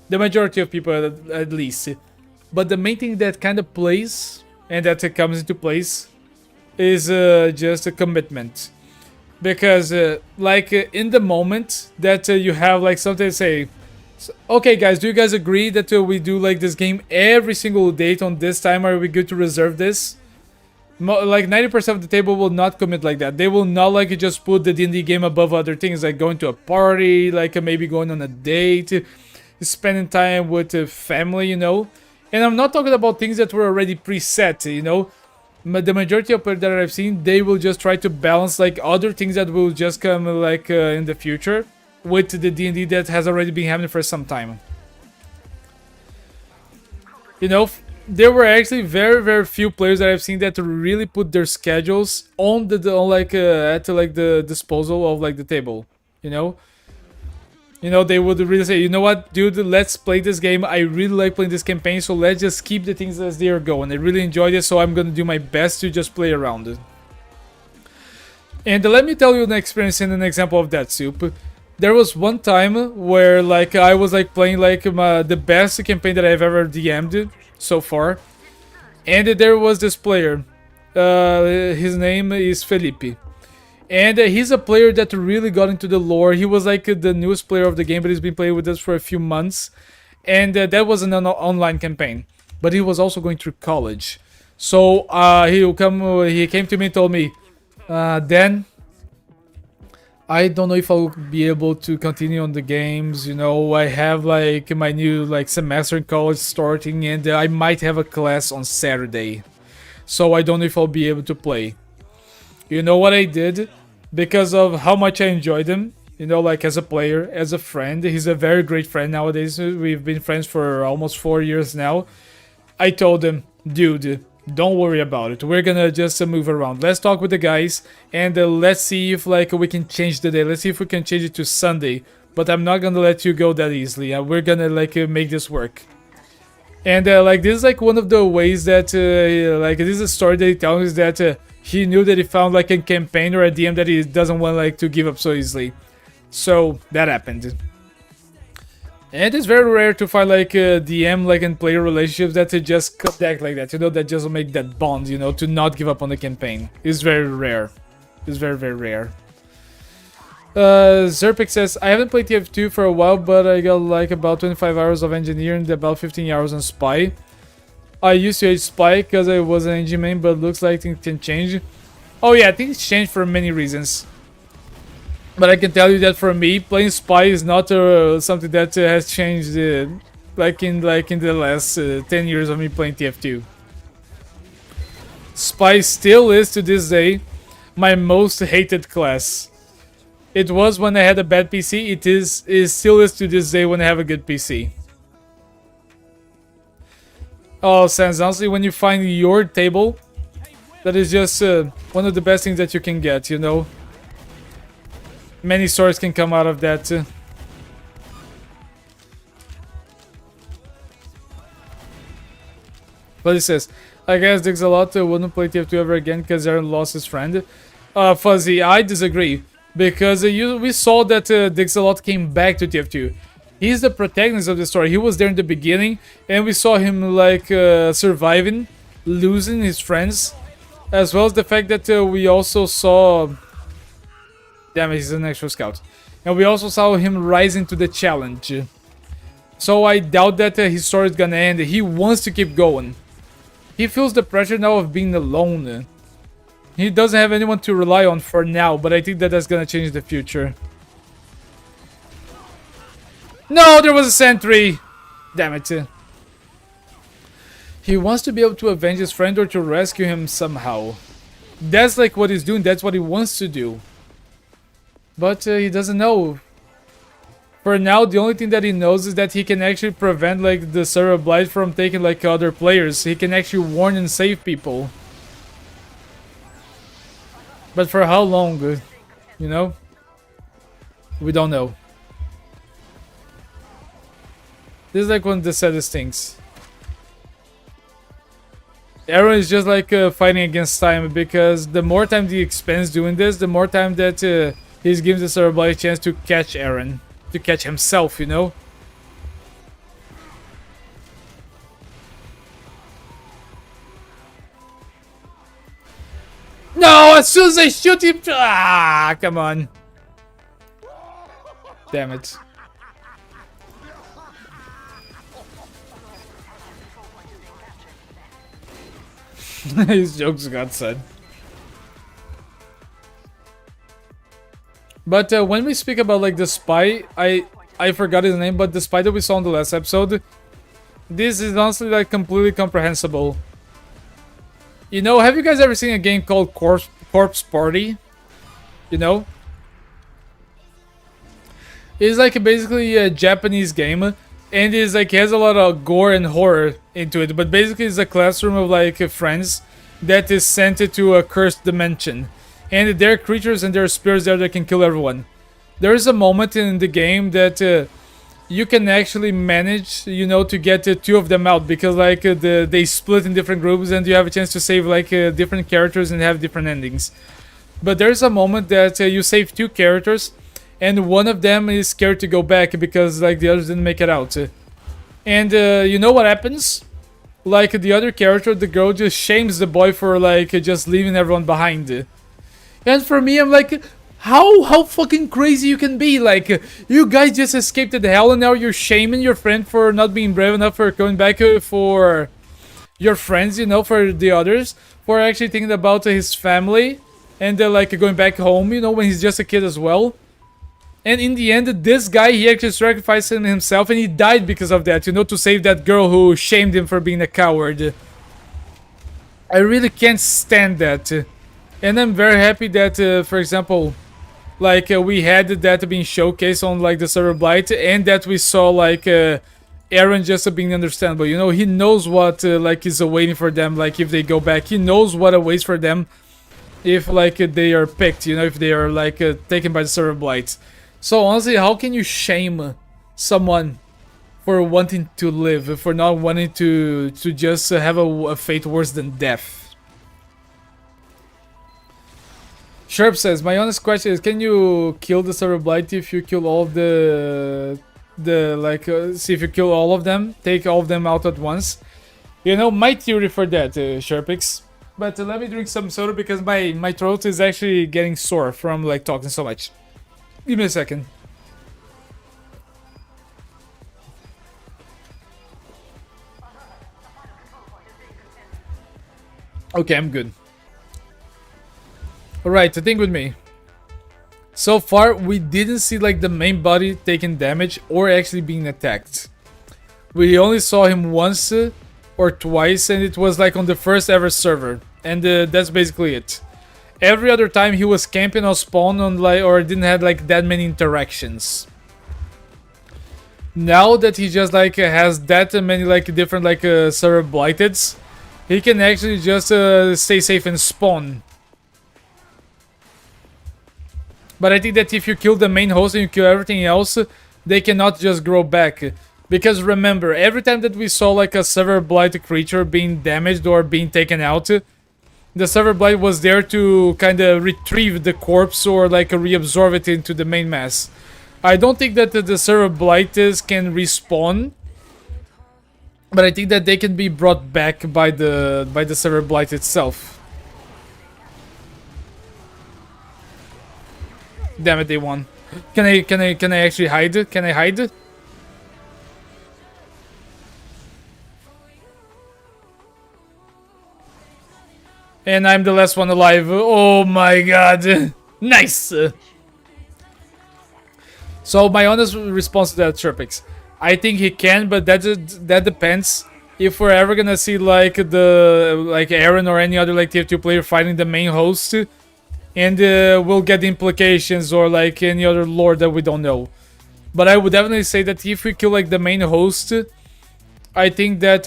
The majority of people at least. But the main thing that kind of plays, and that comes into place, is just a commitment. Because, in the moment that you have like something to say, okay guys, do you guys agree that we do like this game every single date on this time? Are we good to reserve this? Like 90% of the table will not commit like that. They will not like just put the D&D game above other things, like going to a party, like maybe going on a date, spending time with family, you know. And I'm not talking about things that were already preset, you know. The majority of players that I've seen, they will just try to balance like other things that will just come like in the future with the D&D that has already been happening for some time. You know, there were actually very, very few players that I've seen that really put their schedules on the at like the disposal of like the table. You know, they would really say, you know what, dude, let's play this game. I really like playing this campaign, so let's just keep the things as they are going. I really enjoyed it, so I'm gonna do my best to just play around it. And let me tell you an experience and an example of that, Soup. There was one time where like I was like playing like the best campaign that I've ever DM'd so far, and there was this player. His name is Felipe, and he's a player that really got into the lore. He was like the newest player of the game, but he's been playing with us for a few months, and that was an online campaign. But he was also going through college, so he came to me and told me, Dan, I don't know if I'll be able to continue on the games. You know, I have like my new like semester in college starting, and I might have a class on Saturday, so I don't know if I'll be able to play. You know what I did? Because of how much I enjoyed him, you know, like as a player, as a friend. He's a very great friend nowadays. We've been friends for almost 4 years now. I told him, dude, don't worry about it. We're gonna just move around. Let's talk with the guys, and let's see if like we can change the day. Let's see if we can change it to Sunday. But I'm not gonna let you go that easily. We're gonna like make this work. And like this is like one of the ways that like this is a story that he tells is that he knew that he found like a campaign or a DM that he doesn't want like to give up so easily. So that happened. And it's very rare to find like DM like and player relationships that just connect like that, you know, that just make that bond, you know, to not give up on the campaign. It's very rare. It's very, very rare. Zerpik says, I haven't played TF2 for a while, but I got like about 25 hours of engineering and about 15 hours on spy. I used to hate spy because I was an engine main, but looks like things can change. Oh yeah, things change for many reasons. But I can tell you that for me, playing spy is not something that has changed like in the last 10 years of me playing TF2. Spy still is to this day my most hated class. It was when I had a bad PC. It still is to this day when I have a good PC. Oh, Sans, honestly, when you find your table, that is just one of the best things that you can get, you know? Many stories can come out of that. But he says, I guess Dixalot wouldn't play TF2 ever again because Aaron lost his friend. Fuzzy, I disagree. Because we saw that Dixalot came back to TF2. He's the protagonist of the story. He was there in the beginning, and we saw him like surviving, losing his friends, as well as the fact that we also saw. Damn it, he's an actual scout, and we also saw him rising to the challenge. So I doubt that his story is gonna end. He wants to keep going. He feels the pressure now of being alone. He doesn't have anyone to rely on for now, but I think that that's gonna change in the future. No, there was a sentry! Damn it. He wants to be able to avenge his friend or to rescue him somehow. That's like what he's doing, that's what he wants to do. But he doesn't know. For now, the only thing that he knows is that he can actually prevent like the Serverblight from taking like other players. He can actually warn and save people. But for how long, you know? We don't know. This is like one of the saddest things. Aaron is just like fighting against time, because the more time he spends doing this, the more time that he gives the Serverblight a chance to catch Aaron. To catch himself, you know? No! As soon as I shoot him... Ah! Come on. Damn it. His jokes got said. But when we speak about like the spy, I forgot his name, but the spy that we saw in the last episode, this is honestly like completely comprehensible. You know, have you guys ever seen a game called Corpse Party? You know? It's like basically a Japanese game, and it's like it has a lot of gore and horror into it, but basically it's a classroom of like friends that is sent to a cursed dimension. And there are creatures and there are spirits there that can kill everyone. There is a moment in the game that you can actually manage, you know, to get two of them out, because like they split in different groups and you have a chance to save like different characters and have different endings. But there's a moment that you save two characters and one of them is scared to go back because like the others didn't make it out. And you know what happens? Like the other character, the girl, just shames the boy for like just leaving everyone behind. And for me, I'm like, how fucking crazy you can be? Like, you guys just escaped the hell and now you're shaming your friend for not being brave enough for coming back for your friends, you know, for the others, for actually thinking about his family and like going back home, you know, when he's just a kid as well. And in the end, this guy, he actually sacrificed himself and he died because of that, you know, to save that girl who shamed him for being a coward. I really can't stand that. And I'm very happy that, for example, like we had that being showcased on like the Serverblight, and that we saw like Aaron just being understandable. You know, he knows what like is awaiting for them. Like if they go back, he knows what awaits for them if like they are picked. You know, if they are like taken by the Serverblight. So honestly, how can you shame someone for wanting to live, for not wanting to just have a fate worse than death? Sherp says, my honest question is, can you kill the Serverblight if you kill all of see if you kill all of them, take all of them out at once? You know, my theory for that, Sherpix. But let me drink some soda because my throat is actually getting sore from like talking so much. Give me a second. Okay, I'm good. Alright, the thing with me. So far, we didn't see like the main body taking damage or actually being attacked. We only saw him once or twice, and it was like on the first ever server. And that's basically it. every other time he was camping or spawn on like, or didn't have like that many interactions. Now that he just like has that many like different like server blighteds, he can actually just stay safe and spawn. But I think that if you kill the main host and you kill everything else, they cannot just grow back. Because remember, every time that we saw like a server blight creature being damaged or being taken out, the server blight was there to kind of retrieve the corpse or like reabsorb it into the main mass. I don't think that the server blighters can respawn, but I think that they can be brought back by the server blight itself. Damn it, they won. Can I actually hide? Can I hide? And I'm the last one alive. Oh my god. Nice. So my honest response to that, Sherpix, I think he can, but that depends. If we're ever gonna see like Aaron or any other like TF2 player fighting the main host, and we'll get the implications or like any other lore that we don't know. But I would definitely say that if we kill like the main host, I think that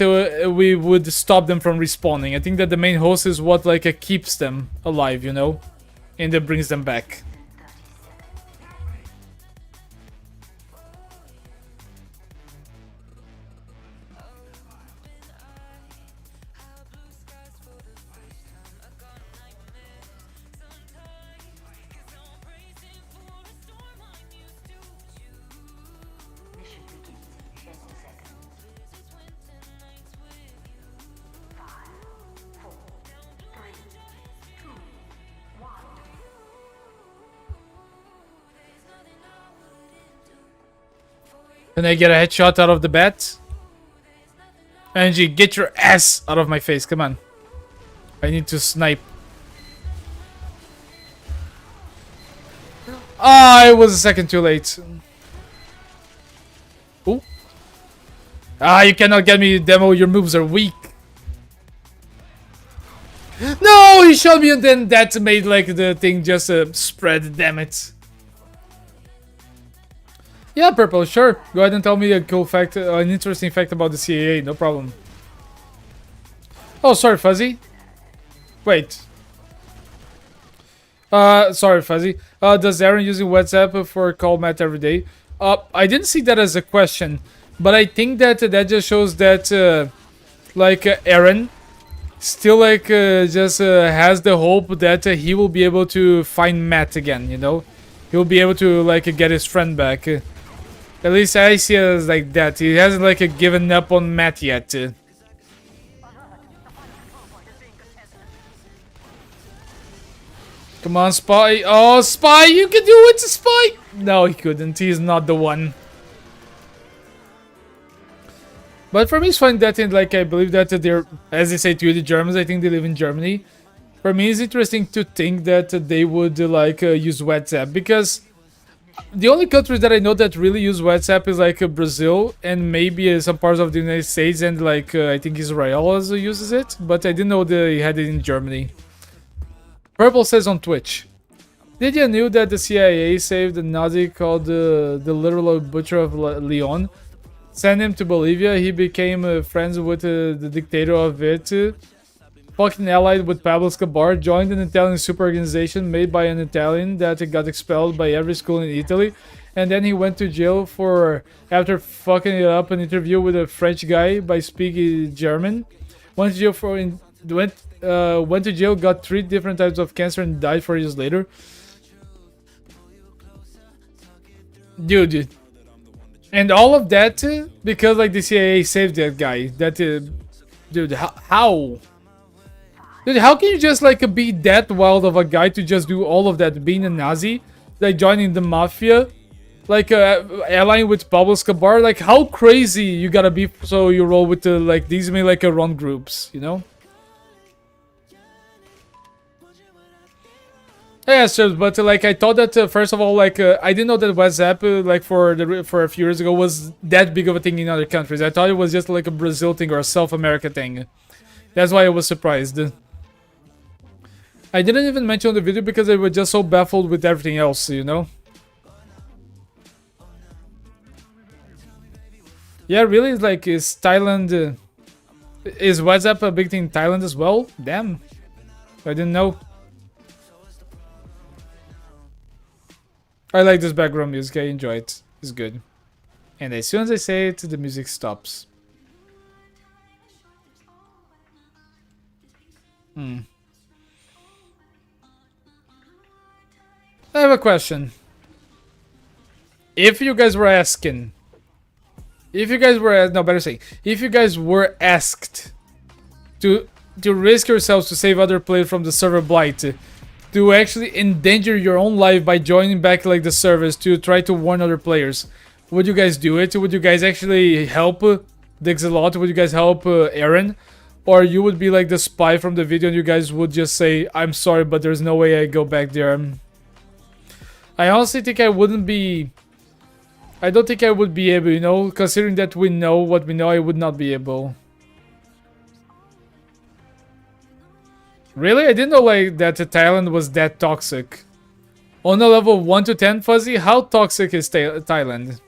we would stop them from respawning. I think that the main host is what like keeps them alive, you know, and that brings them back. Can I get a headshot out of the bat? Angie, get your ass out of my face. Come on. I need to snipe. Ah, it was a second too late. Ooh. Ah, you cannot get me, Demo. Your moves are weak. No, he shot me and then that made like the thing just spread. Damn it. Yeah, Purple, sure. Go ahead and tell me a cool fact, an interesting fact about the CAA, no problem. Oh, sorry, Fuzzy. Wait. Sorry, Fuzzy. Does Aaron using WhatsApp for call Matt every day? I didn't see that as a question, but I think that that just shows that, Aaron still, just has the hope that he will be able to find Matt again, you know? He'll be able to, get his friend back. At least I see it as like that. He hasn't given up on Matt yet. Come on, Spy. Oh, Spy, you can do it, Spy. No, he couldn't. He's not the one. But for me, it's fine that I believe that they're, as they say to you, the Germans, I think they live in Germany. For me, it's interesting to think that they would use WhatsApp, because the only countries that I know that really use WhatsApp is Brazil and maybe some parts of the United States, and I think Israel also uses it, but I didn't know they had it in Germany. Purple says on Twitch, did you know that the CIA saved a Nazi called the literal butcher of Leon? Sent him to Bolivia. He became friends with the dictator of it. Fucking allied with Pablo Escobar, joined an Italian super organization made by an Italian that got expelled by every school in Italy, and then he went to jail after fucking it up an interview with a French guy by speaking German. Went to jail, got 3 different types of cancer, and died 4 years later. Dude. And all of that because the CIA saved that guy. Dude, how? Dude, how can you just be that wild of a guy to just do all of that, being a Nazi, joining the mafia, allying with Pablo Escobar? How crazy you gotta be so you roll with these run groups, you know? Yeah, sure, but I thought that first of all, I didn't know that WhatsApp for a few years ago was that big of a thing in other countries. I thought it was just a Brazil thing or a South America thing. That's why I was surprised. I didn't even mention on the video because I was just so baffled with everything else, you know? Yeah, really? Like, is Thailand... is WhatsApp a big thing in Thailand as well? Damn. I didn't know. I like this background music. I enjoy it. It's good. And as soon as I say it, the music stops. I have a question. If you guys were asking... If you guys were... No, better say. If you guys were asked to risk yourselves to save other players from the server blight, to actually endanger your own life by joining back like the servers to try to warn other players, would you guys do it? Would you guys actually help Dixalot? Would you guys help Aaron? Or you would be like the spy from the video and you guys would just say, I'm sorry, but there's no way I go back there. I honestly think I wouldn't be... I don't think I would be able, you know? Considering that we know what we know, I would not be able. Really? I didn't know like that Thailand was that toxic. On a level 1 to 10, Fuzzy, how toxic is Thailand?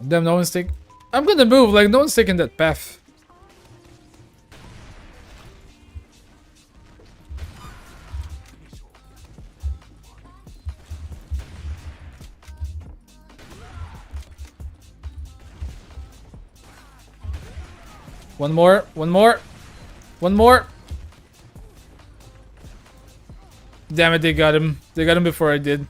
Damn, no one's taking... I'm gonna move, like no one's taking that path. One more, one more, one more. Damn it, they got him. They got him before I did.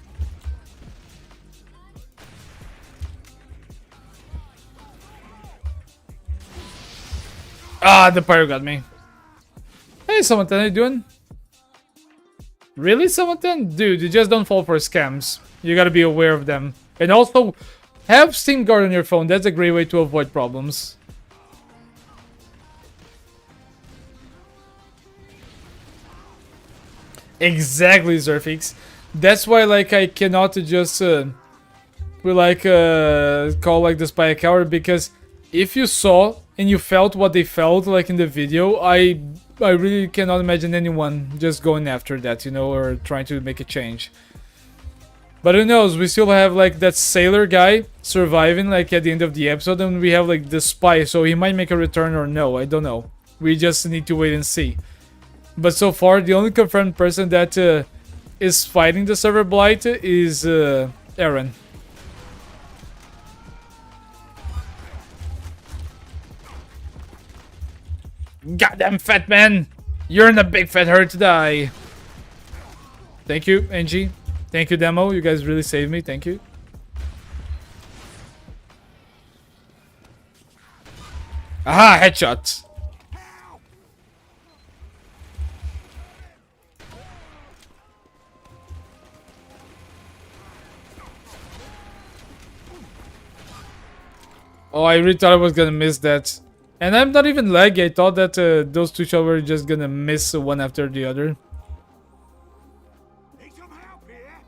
Ah, the pyro got me. Hey, Someone, how you doing? Really, Someone? Dude, you just don't fall for scams. You gotta be aware of them. And also, have Steam Guard on your phone. That's a great way to avoid problems. Exactly, Zerfix. That's why, like, I cannot just call like the spy a coward, because if you saw and you felt what they felt like in the video, I really cannot imagine anyone just going after that, you know, or trying to make a change. But who knows? We still have like that sailor guy surviving like at the end of the episode, and we have like the spy, so he might make a return or no. I don't know. We just need to wait and see. But so far, the only confirmed person that is fighting the server blight is Aaron. Goddamn fat man! You're in a big fat hurry to die. Thank you, Angie. Thank you, Demo. You guys really saved me. Thank you. Aha! Headshot. Oh, I really thought I was gonna miss that. And I'm not even laggy. I thought that those two shots were just gonna miss one after the other. Need some help here?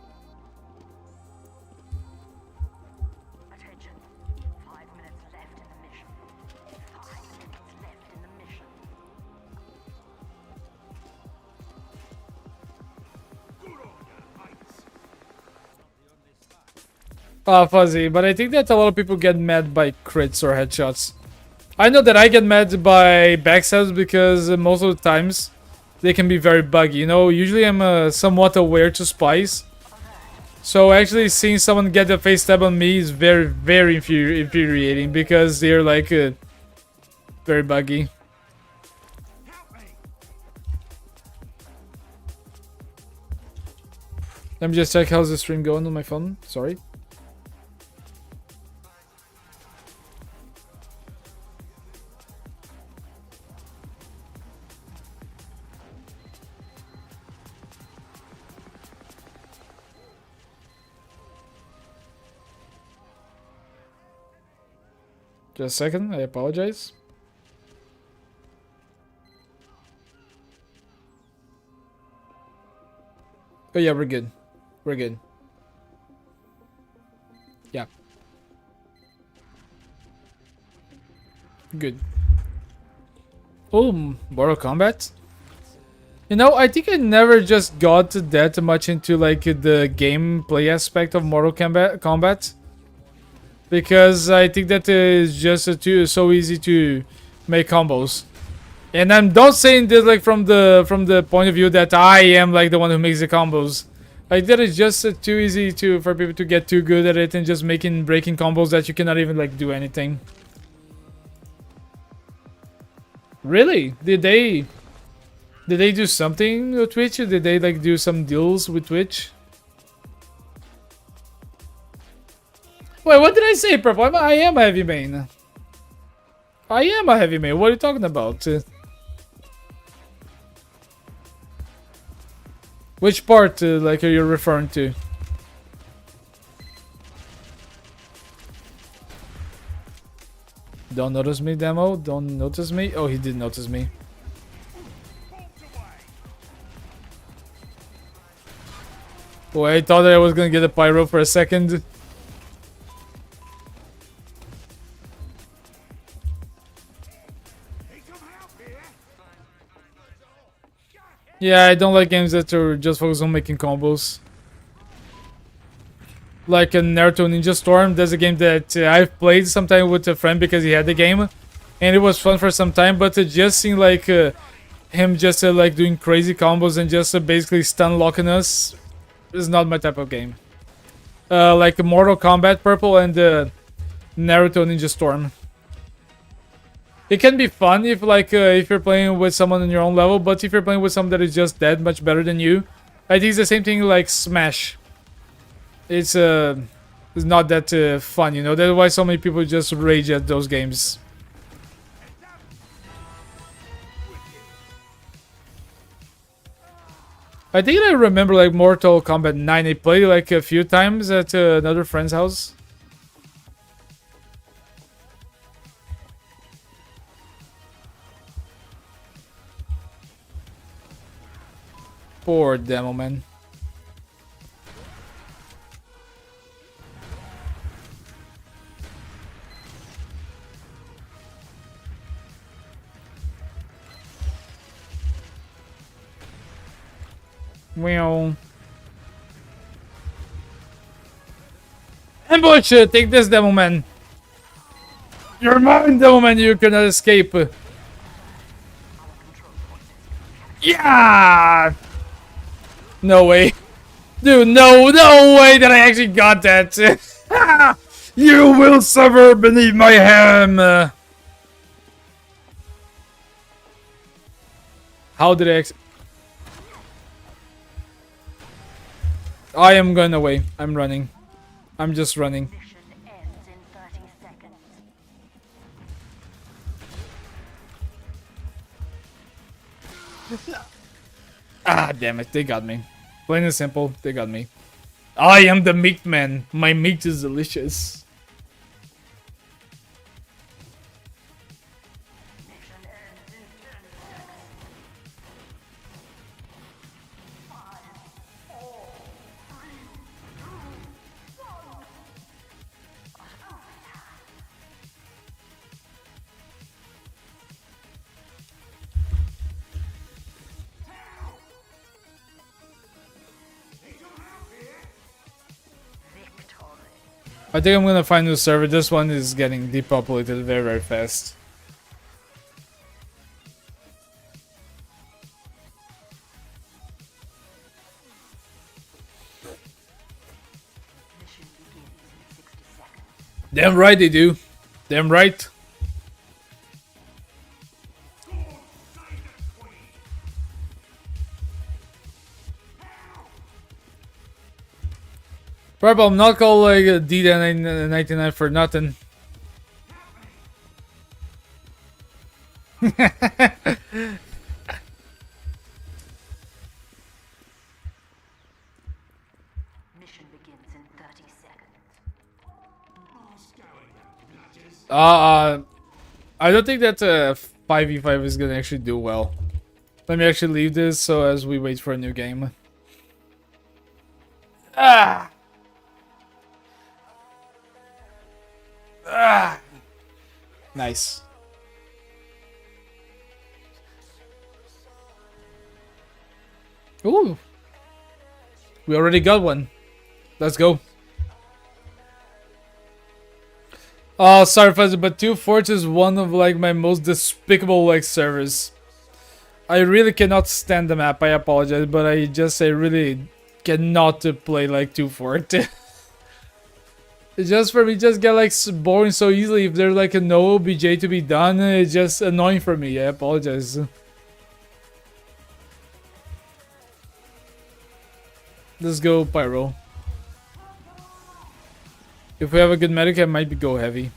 Attention. 5 minutes left in the mission. 5 minutes left in the mission. Good on you, mates. Fuzzy, but I think that a lot of people get mad by crits or headshots. I know that I get mad by backstabs because most of the times they can be very buggy. You know, usually I'm somewhat aware to spies. So actually seeing someone get a face stab on me is very, very infuriating because they're like very buggy. Let me just check how's the stream going on my phone. Sorry. Just a second, I apologize. Oh yeah, we're good. We're good. Yeah. Good. Oh, Mortal Kombat. You know, I think I never just got that much into like the gameplay aspect of Mortal Kombat because I think that is just so easy to make combos. And I'm not saying this like from the point of view that I am like the one who makes the combos. Like that is just too easy to for people to get too good at it and just breaking combos that you cannot even like do anything. Really? Did they do something with Twitch? Did they like do some deals with Twitch? Wait, what did I say, Purple? I am a heavy main. I am a heavy main. What are you talking about? Which part, like, are you referring to? Don't notice me, Demo. Don't notice me. Oh, he did notice me. Oh, I thought that I was gonna get a pyro for a second. Yeah, I don't like games that are just focused on making combos. Like a Naruto Ninja Storm, that's a game that I've played sometime with a friend because he had the game. And it was fun for some time, but it just seemed like him just like doing crazy combos and just basically stun locking us is not my type of game. Like Mortal Kombat Purple and Naruto Ninja Storm. It can be fun if like if you're playing with someone on your own level, but if you're playing with someone that is just that much better than you, I think it's the same thing like Smash. It's not that fun, you know. That's why so many people just rage at those games. I think I remember like Mortal Kombat 9. I played like a few times at another friend's house. Poor demo man. Well, ambush! Take this, demo man. You're mine, demo man. You cannot escape. Yeah. No way. Dude, no way that I actually got that. You will suffer beneath my hand. How did I I am going away. I'm running. I'm just running. Mission ends in 30 seconds. Ah, damn it. They got me. Plain and simple, they got me. I am the meat man. My meat is delicious. Mission ends in 10 seconds. 5, 4, 3, 2, 1. Victory. I think I'm gonna find a new server. This one is getting depopulated very, very fast. Mission begins in 60 seconds. Damn right they do. Damn right. Purple, I'm not called like a D99 for nothing. Mission begins in 30 seconds. I don't think that 5v5 is gonna actually do well. Let me actually leave this so as we wait for a new game. Ah! Ah! Nice. Ooh. We already got one. Let's go. Oh, sorry, Fuzzy, but 2 Forts is one of like my most despicable like servers. I really cannot stand the map. I apologize, but I really cannot play like 2 Fort. It's just for me, just get like boring so easily. If there's like a no OBJ to be done, it's just annoying for me. I apologize. Let's go Pyro. If we have a good medic, I might go heavy.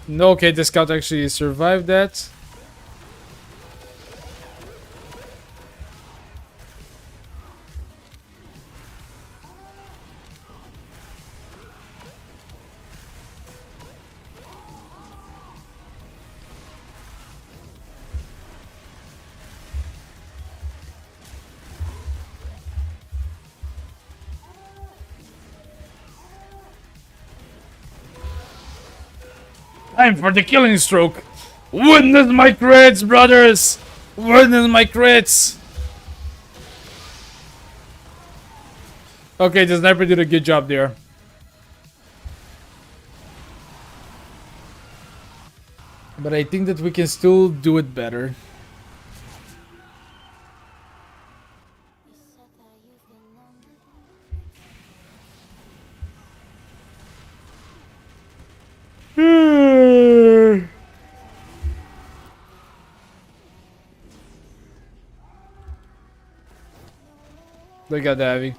No, okay, the scout actually survived that. Time for the killing stroke. Witness my crits, brothers. Witness my crits. Okay, the sniper did a good job there. But I think that we can still do it better. They got the heavy.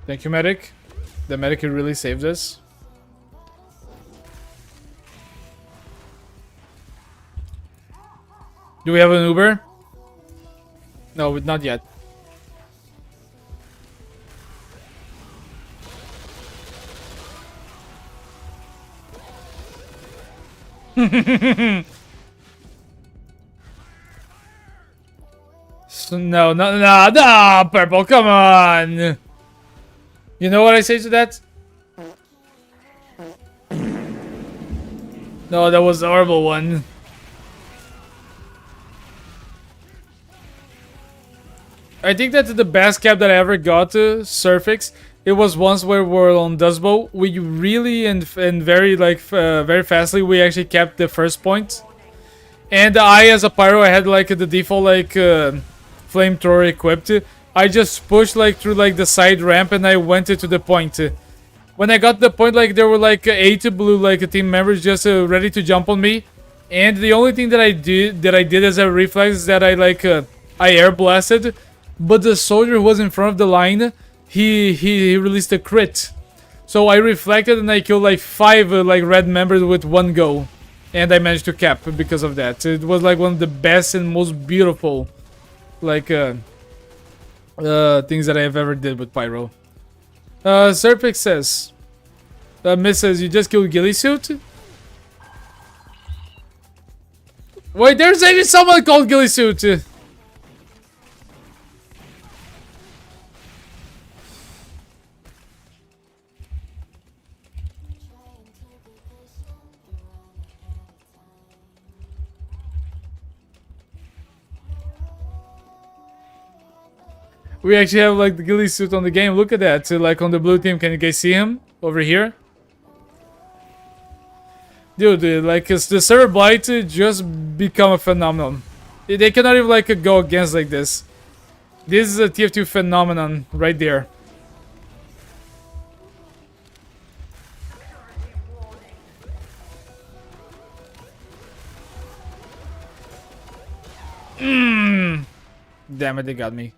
Thank you, medic. The medic really saved us. Do we have an Uber? No, not yet. So, no, Purple, come on. You know what I say to that? No, that was a horrible one. I think that the best cap that I ever got to Surfix, it was once where we were on Dustbow. We really and very like very fastly we actually kept the first point. And I, as a pyro, I had like the default like flamethrower equipped. I just pushed like through like the side ramp and I went to the point. When I got the point, like there were like 8 blue like team members just ready to jump on me. And the only thing that I did as a reflex is that I like I air blasted. But the soldier who was in front of the line, he released a crit. So I reflected and I killed like 5 like red members with 1 go. And I managed to cap because of that. It was like one of the best and most beautiful like things that I have ever did with Pyro. Serpix says, Mrs. You just killed Ghillie Suit? Wait, there's even someone called Ghillie Suit. We actually have like the Ghillie Suit on the game. Look at that. So, like on the blue team, can you guys see him over here? Dude, like the Serverblight just become a phenomenon. They cannot even like go against like this. This is a TF2 phenomenon right there. Damn it, they got me.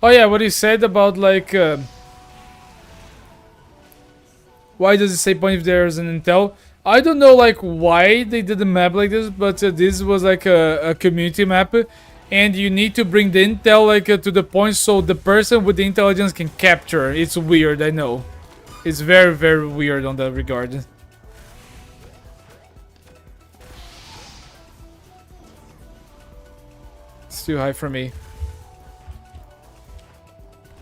Oh yeah, what he said about like why does it say point if there's an intel? I don't know like why they did a map like this, but this was like a community map, and you need to bring the intel like to the point so the person with the intelligence can capture. It's weird, I know. It's very, very weird on that regard. It's too high for me.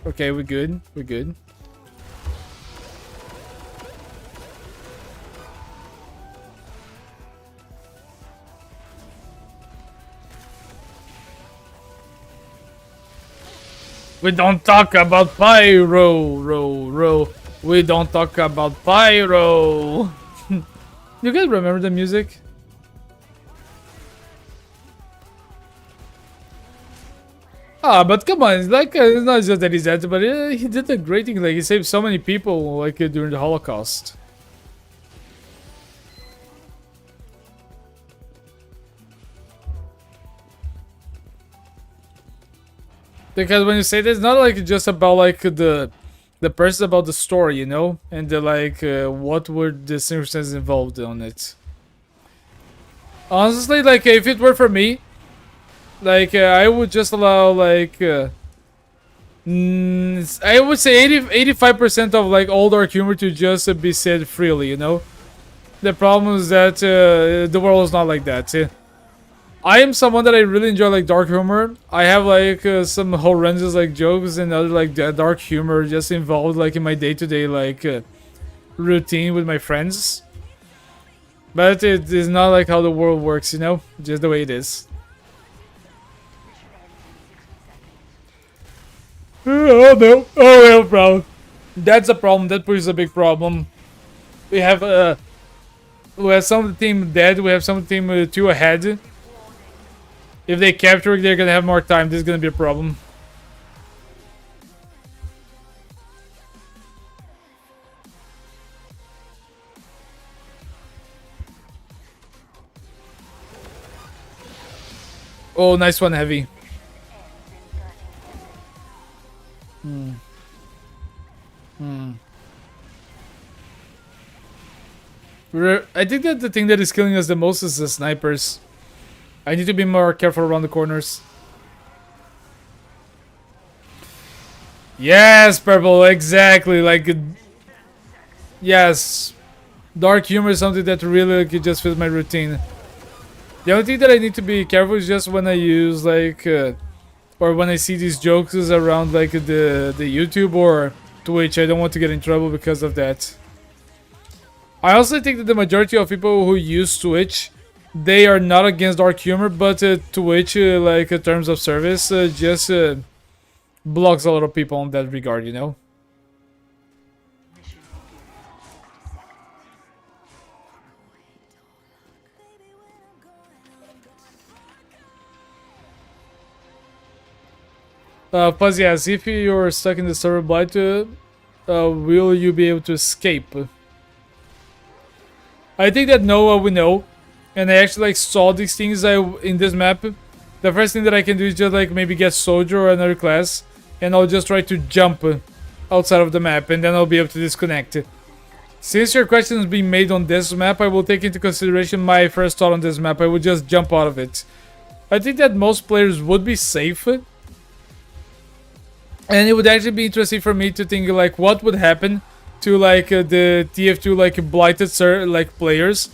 Okay, we're good. We're good. We don't talk about pyro. We don't talk about pyro. You guys remember the music? Ah, but come on, it's like it's not just that he's dead, but he did a great thing. Like he saved so many people, like during the Holocaust. Because when you say this, it's not like just about like the person, about the story, you know, and the like what were the circumstances involved on it. Honestly, like if it were for me, like I would just allow like I would say 85% of like all dark humor to just be said freely, you know. The problem is that the world is not like that. I am someone that I really enjoy like dark humor. I have like some horrendous like jokes and other like dark humor just involved like in my day-to-day like routine with my friends. But it is not like how the world works, you know, just the way it is. Oh no! Oh no, bro. That's a problem. That is a big problem. We have some of the team dead. We have some of the team 2 ahead. If they capture it, they're gonna have more time. This is gonna be a problem. Oh, nice one, Heavy. I think that the thing that is killing us the most is the snipers. I need to be more careful around the corners. Yes, Purple, exactly. Like, yes. Dark humor is something that really like, just fits my routine. The only thing that I need to be careful is just when I use like, or when I see these jokes around like the YouTube or Twitch. I don't want to get in trouble because of that. I also think that the majority of people who use Twitch, they are not against dark humor, but Twitch, like terms of service, just blocks a lot of people in that regard, you know. Fuzzy asks, if you're stuck in the Serverblight, will you be able to escape? I think that no, we know. And I actually like saw these things in this map. The first thing that I can do is just like maybe get Soldier or another class, and I'll just try to jump outside of the map, and then I'll be able to disconnect. Since your question is being made on this map, I will take into consideration my first thought on this map. I would just jump out of it. I think that most players would be safe. And it would actually be interesting for me to think like what would happen to like the TF2 like blighted like players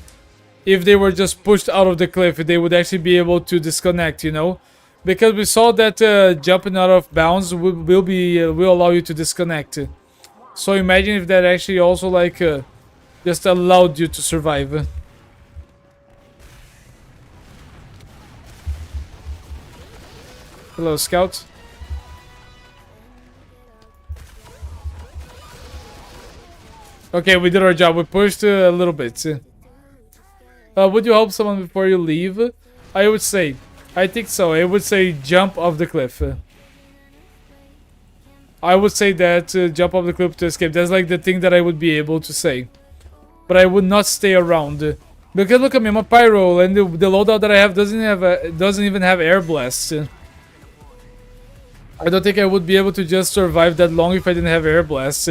if they were just pushed out of the cliff. They would actually be able to disconnect, you know, because we saw that jumping out of bounds will allow you to disconnect. So imagine if that actually also like just allowed you to survive. Hello, Scout. Okay, we did our job. We pushed a little bit. Would you help someone before you leave? I would say. I think so. I would say jump off the cliff. I would say that jump off the cliff to escape. That's like the thing that I would be able to say. But I would not stay around. Because look at me, I'm a pyro, and the loadout that I have doesn't even have air blast. I don't think I would be able to just survive that long if I didn't have air blast.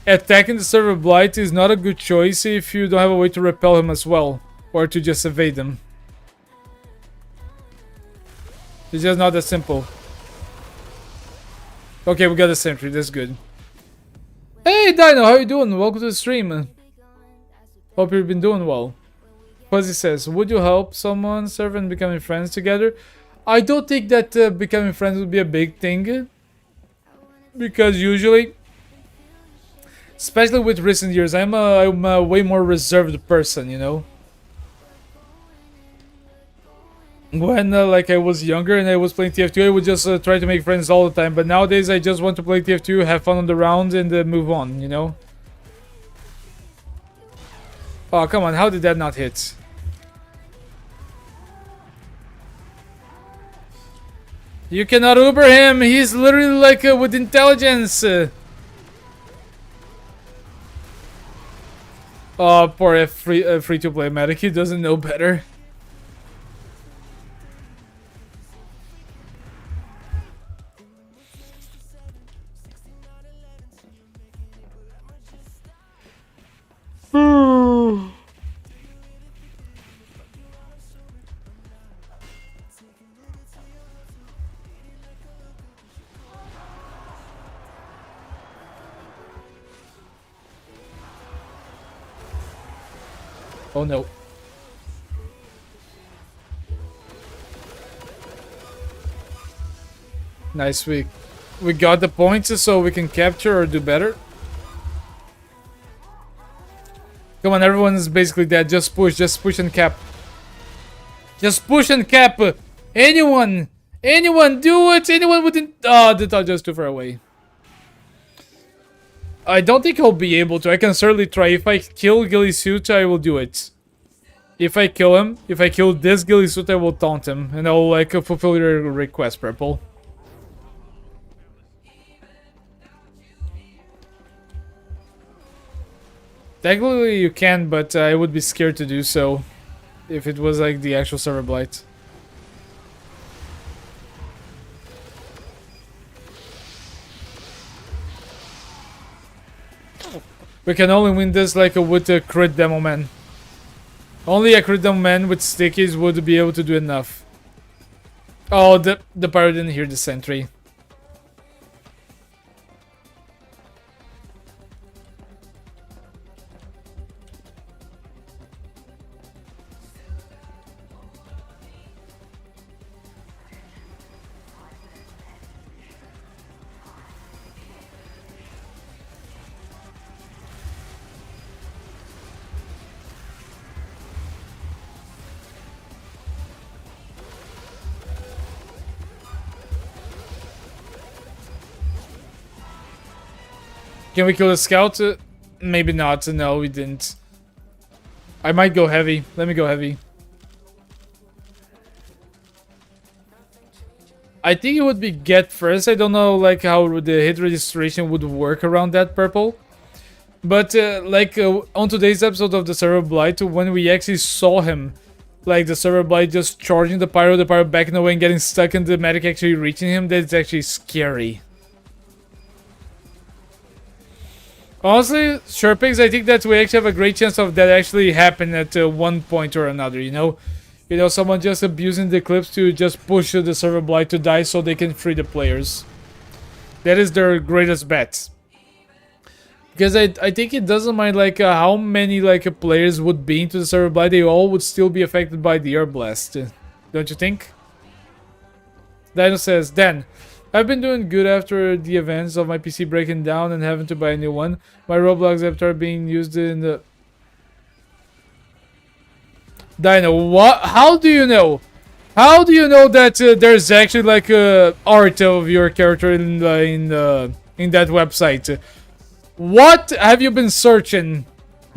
Attacking the Serverblight is not a good choice if you don't have a way to repel him as well, or to just evade him. It's just not that simple. Okay, we got a sentry, that's good. Hey Dino, how you doing? Welcome to the stream. Hope you've been doing well. Fuzzy says, would you help someone serve and becoming friends together? I don't think that becoming friends would be a big thing. Because usually, especially with recent years, I'm a way more reserved person, you know? When like I was younger and I was playing TF2, I would just try to make friends all the time. But nowadays, I just want to play TF2, have fun on the round, and move on, you know? Oh, come on, how did that not hit? You cannot Uber him, he's literally like with intelligence. Oh, poor free-to-play medic, he doesn't know better. Oh no. Nice, we got the points so we can capture or do better. Come on, everyone is basically dead. Just push and cap. Just push and cap. Anyone do it. Anyone wouldn't. Oh, the thought just too far away. I don't think I'll be able to. I can certainly try. If I kill Gillisuit, I will do it. If I kill him, if I kill this Gillisuit, I will taunt him. And I'll like fulfill your request, Purple. Technically you can, but I would be scared to do so. If it was like the actual Serverblight. We can only win this like with a crit demo man. Only a crit demo man with stickies would be able to do enough. Oh, the pirate didn't hear the sentry. Can we kill the scout? Maybe not. No, we didn't. I might go heavy. Let me go heavy. I think it would be get first. I don't know like how the hit registration would work around that, Purple. But on today's episode of the Serverblight, when we actually saw him, like the Serverblight just charging the pyro backing away and getting stuck and the medic actually reaching him, that's actually scary. Honestly, Sherpigs, I think that we actually have a great chance of that actually happening at one point or another, you know? You know, someone just abusing the clips to just push the Serverblight to die so they can free the players. That is their greatest bet. Because I think it doesn't mind like how many like players would be into the Serverblight, they all would still be affected by the air blast. Don't you think? Dino says, Dan, I've been doing good after the events of my PC breaking down and having to buy a new one. My Roblox avatar being used in the... Dino, what? How do you know? How do you know that there's actually like art of your character in that website? What have you been searching,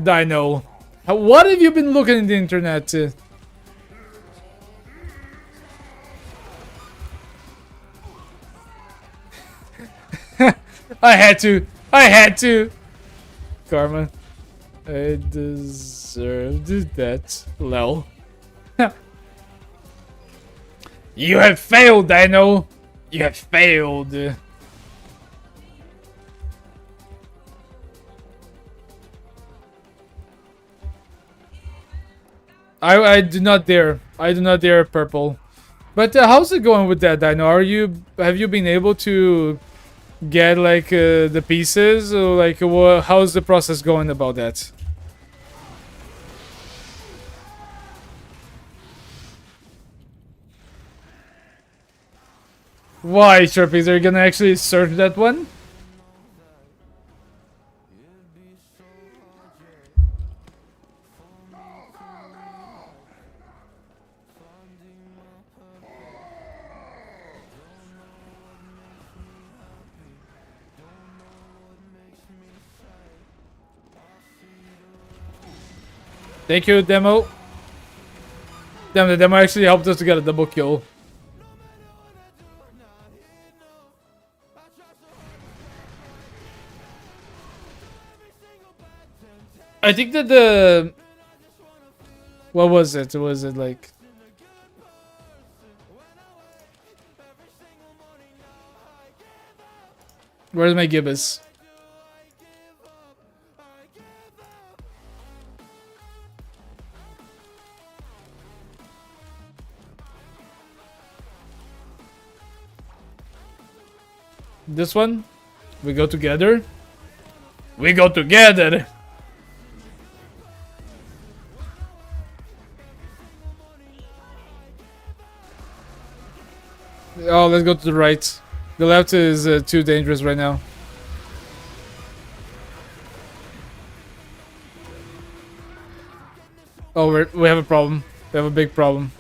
Dino? What have you been looking in the internet? I had to. Karma. I deserved that. Lol. You have failed, Dino. You have failed. I do not dare. I do not dare, Purple. But how's it going with that, Dino? Have you been able to get like the pieces, or like how's the process going about that? Why, Sharpies? Are you gonna actually search that one? Thank you, demo. Damn, the demo actually helped us to get a double kill. I think that the... What was it? Was it like... Where's my gibbous? This one? We go together? We go together! Oh, let's go to the right. The left is too dangerous right now. Oh, we have a problem. We have a big problem.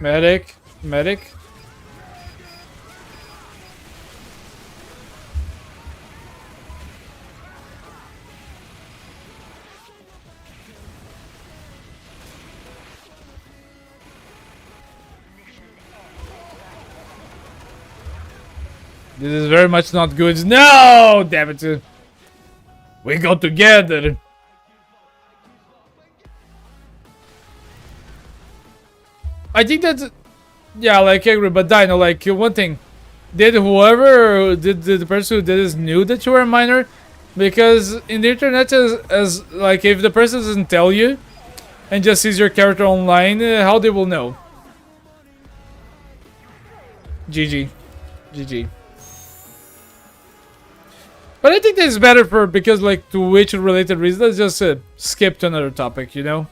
Medic. Medic. This is very much not good. No! Damn it. We go together. I think that... Yeah, like, I agree, but Dino, like, one thing. Did the person who did this knew that you were a minor? Because in the internet, as like, if the person doesn't tell you and just sees your character online, how they will know? GG. GG. But I think this is better for, because like Twitch related reasons, let's just skip to another topic, you know?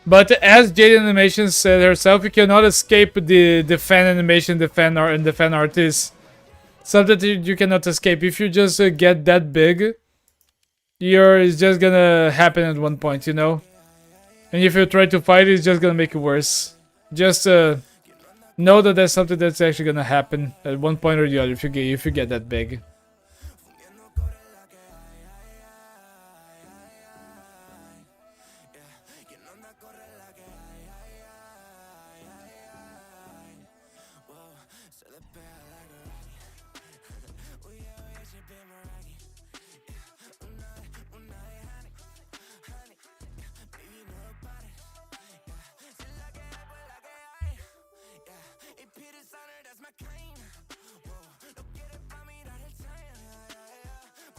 But as Jade Animation said herself, you cannot escape the fan animation, the fan art, and the fan artist. Something that you cannot escape. If you just get that big, it's just gonna happen at one point, you know? And if you try to fight it, it's just gonna make it worse. Just know that that's something that's actually gonna happen at one point or the other if you get that big.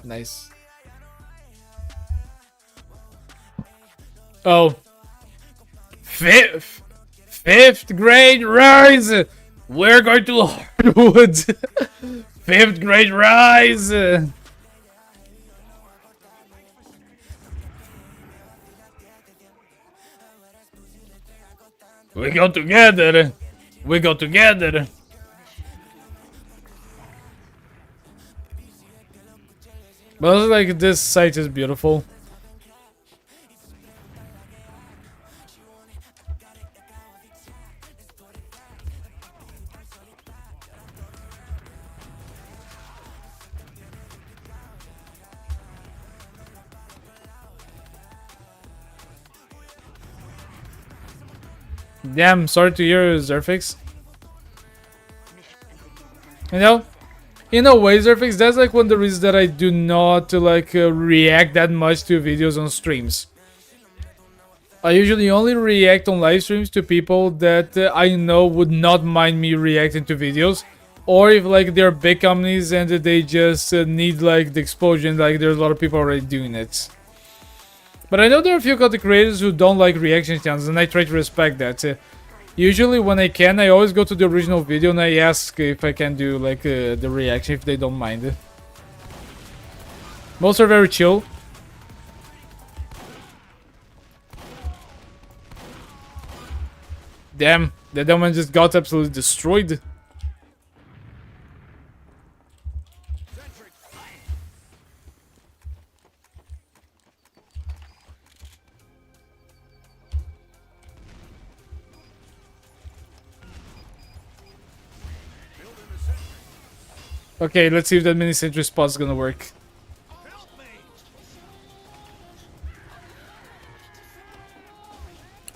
Nice. Oh. Fifth grade rise! We're going to hardwoods! Fifth grade rise! We go together! We go together! But also, like, this site is beautiful. Damn, sorry to hear, Zerfix. You know? In a way, Zerfix, that's like one of the reasons that I do not like react that much to videos on streams. I usually only react on live streams to people that I know would not mind me reacting to videos, or if like they're big companies and they just need like the explosion, like there's a lot of people already doing it. But I know there are a few content creators who don't like reaction channels, and I try to respect that. Usually when I can, I always go to the original video and I ask if I can do like the reaction if they don't mind. Most are very chill. Damn, that one just got absolutely destroyed. Okay, let's see if that mini sentry spot's gonna work.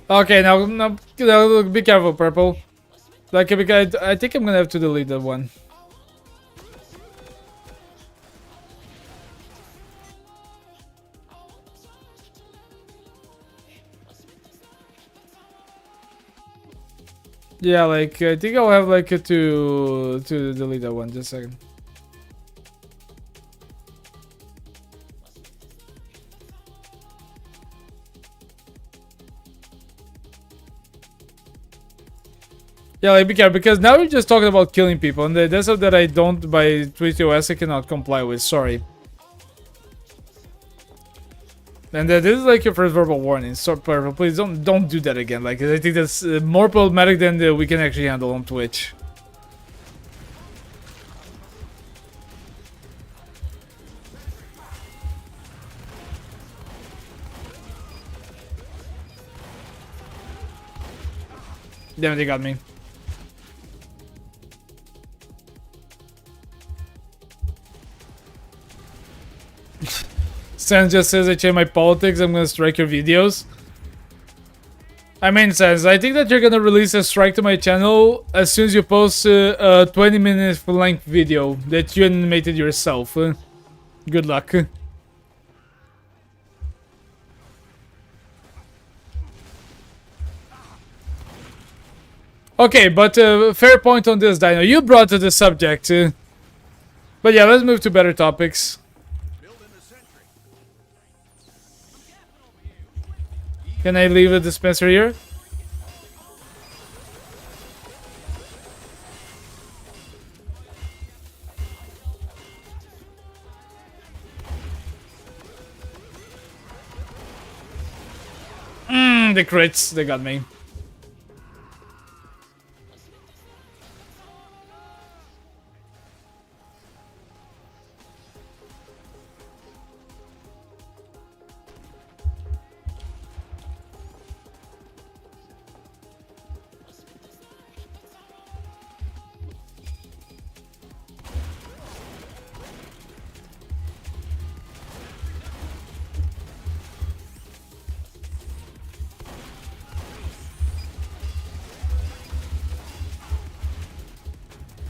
Okay, now be careful, purple. Like, because I think I'm gonna have to delete that one. Yeah, like I think I'll have like to delete that one. Just a second. Yeah, like be careful, because now we're just talking about killing people, and that's something that I don't, by Twitch OS, I cannot comply with. Sorry. And this is like your first verbal warning. So purple, please don't do that again. Like I think that's more problematic than we can actually handle on Twitch. Damn, they got me. Sans just says I change my politics, I'm gonna strike your videos. I mean, Sans, I think that you're gonna release a strike to my channel as soon as you post a 20-minute length video that you animated yourself. Good luck. Okay, but fair point on this, Dino. You brought to the subject. But yeah, let's move to better topics. Can I leave the dispenser here? The crits, they got me.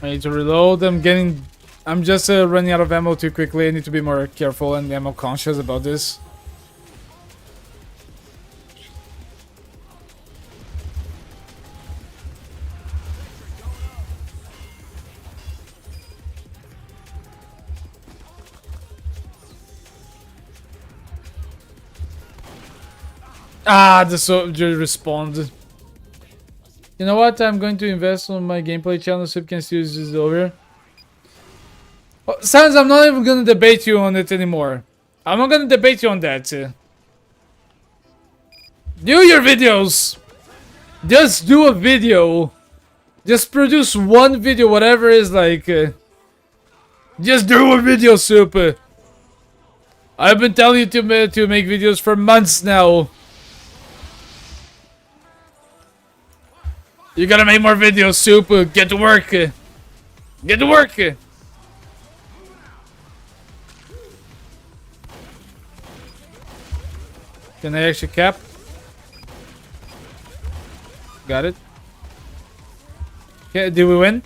I need to reload. I'm just running out of ammo too quickly. I need to be more careful and ammo conscious about this. Ah, the soldier respawned. You know what? I'm going to invest on my gameplay channel so you can see this is over. Oh, Sans, I'm not even going to debate you on it anymore. I'm not going to debate you on that. Do your videos. Just do a video. Just produce one video, whatever is like. Just do a video, Soup. I've been telling you to make videos for months now. You gotta make more videos, Soup. Get to work. Get to work. Can I actually cap? Got it. Okay, did we win?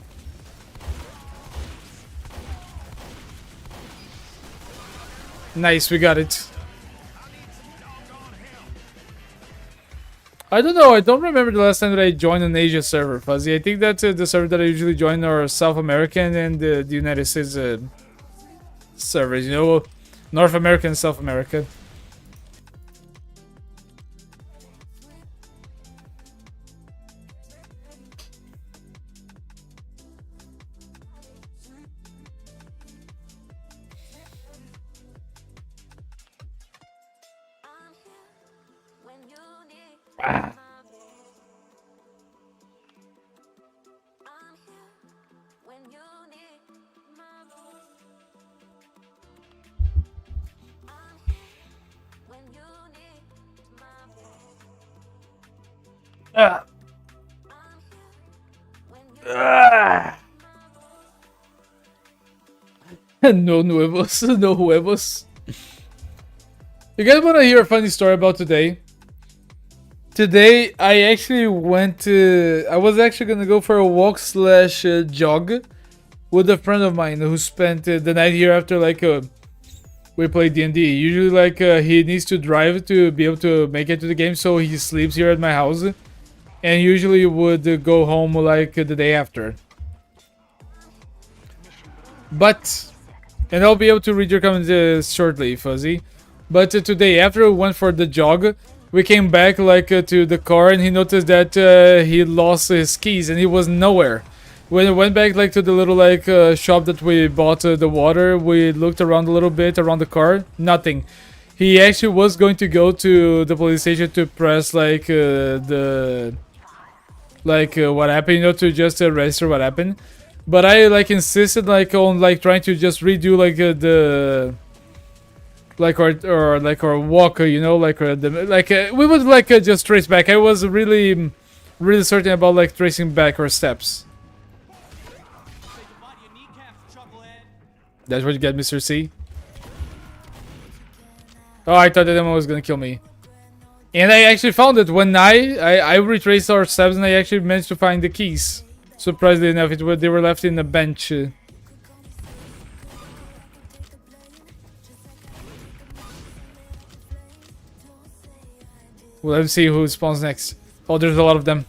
Nice, we got it. I don't know. I don't remember the last time that I joined an Asia server, Fuzzy. I think that the server that I usually join are South American and the United States servers. You know, North America and South America. Ah. Ah. Ah. No nuevos, no huevos. You guys want to hear a funny story about today? Today, I actually went to... I was actually gonna go for a walk slash jog with a friend of mine who spent the night here after, like, we played D&D. Usually, like, he needs to drive to be able to make it to the game, so he sleeps here at my house. And usually would go home, like, the day after. But... And I'll be able to read your comments shortly, Fuzzy. But today, after we went for the jog... We came back like to the car and he noticed that he lost his keys and he was nowhere. When we went back like to the little like shop that we bought the water, we looked around a little bit around the car, nothing. He actually was going to go to the police station to press like what happened, you know, to just register what happened. But I like insisted like on like trying to just redo like the our walk, you know, we would like just trace back. I was really certain about like tracing back our steps. That's what you get, Mr. C. Oh, I thought that demo was gonna kill me. And I actually found it when I retraced our steps and I actually managed to find the keys. Surprisingly enough, they were left in the bench. Well, let's see who spawns next. Oh, there's a lot of them.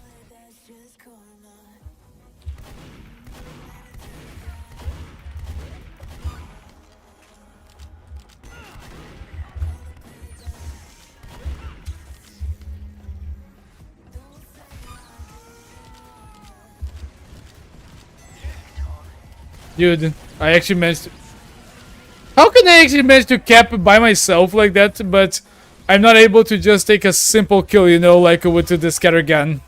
Dude, I actually managed to... How can I actually manage to cap by myself like that, but... I'm not able to just take a simple kill, you know, like with the scatter gun.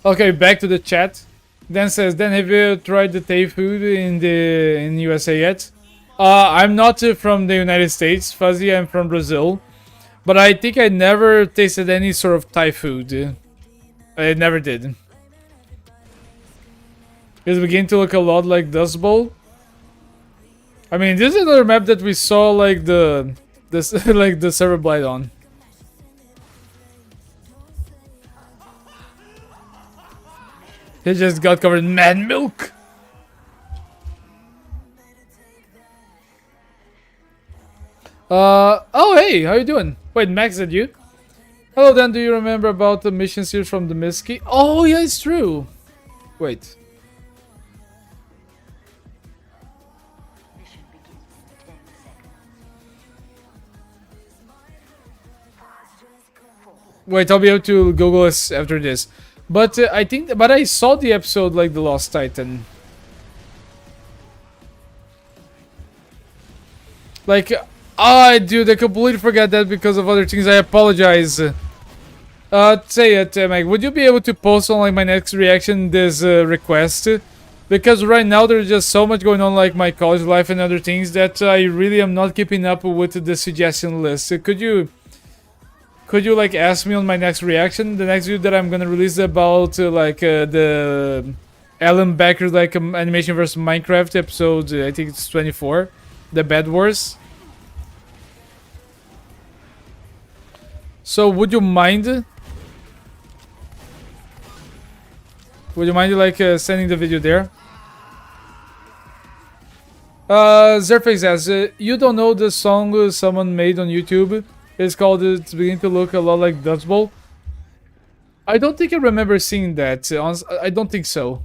Okay, back to the chat. Dan says, Dan, have you tried the Thai food in USA yet? I'm not from the United States, Fuzzy. I'm from Brazil, but I think I never tasted any sort of Thai food. I never did. It's beginning to look a lot like Dust Bowl. I mean, this is another map that we saw like this like the Serverblight on. He just got covered in man milk. Oh hey, how you doing? Wait, Max, is that you? Hello Dan, do you remember about the mission series from the Miski? Oh yeah, it's true. Wait. Wait, I'll be able to Google this after this. But I saw the episode like The Lost Titan. Like, dude, I completely forgot that because of other things. I apologize. Say it, Mike. Would you be able to post on like my next reaction this request? Because right now there's just so much going on, like my college life and other things, that I really am not keeping up with the suggestion list. Could you like ask me on my next reaction, the next video that I'm gonna release about the Alan Becker like animation versus Minecraft episode? I think it's 24, the Bed Wars. So would you mind? Would you mind like sending the video there? Zerface asks, you don't know the song someone made on YouTube? It's called. It's beginning to look a lot like Dust Bowl. I don't think I remember seeing that. I don't think so.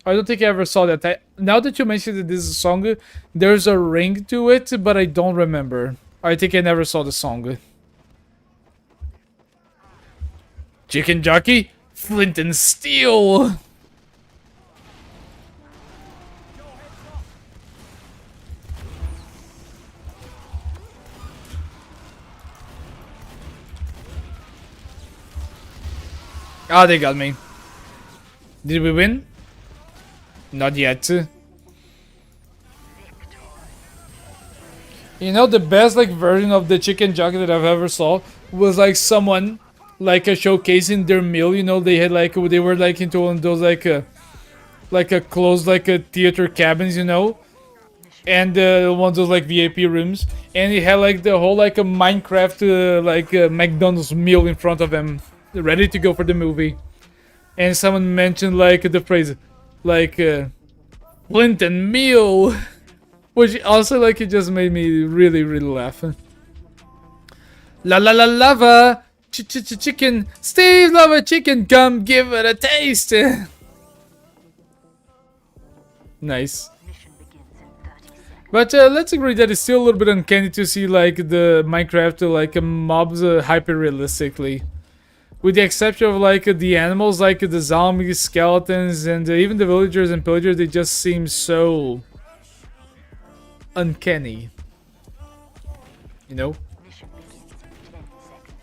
I don't think I ever saw that. Now that you mentioned that this is a song, there's a ring to it, but I don't remember. I think I never saw the song. Chicken jockey, flint and steel. Ah, they got me. Did we win? Not yet. You know, the best like version of the chicken jockey that I've ever saw was like someone like showcasing their meal. You know, they had like they were like into one of those like a closed like a theater cabins. You know, and one of those like VIP rooms, and he had like the whole like a Minecraft McDonald's meal in front of him, ready to go for the movie. And someone mentioned like the phrase like flint and meal, which also like it just made me really laugh. La la la lava chicken, Steve lava chicken, come give it a taste. Nice. But let's agree that it's still a little bit uncanny to see like the Minecraft like mobs hyper realistically. With the exception of like the animals, like the zombies, skeletons, and even the villagers and pillagers, they just seem so uncanny. You know? Mission begins in 10 seconds.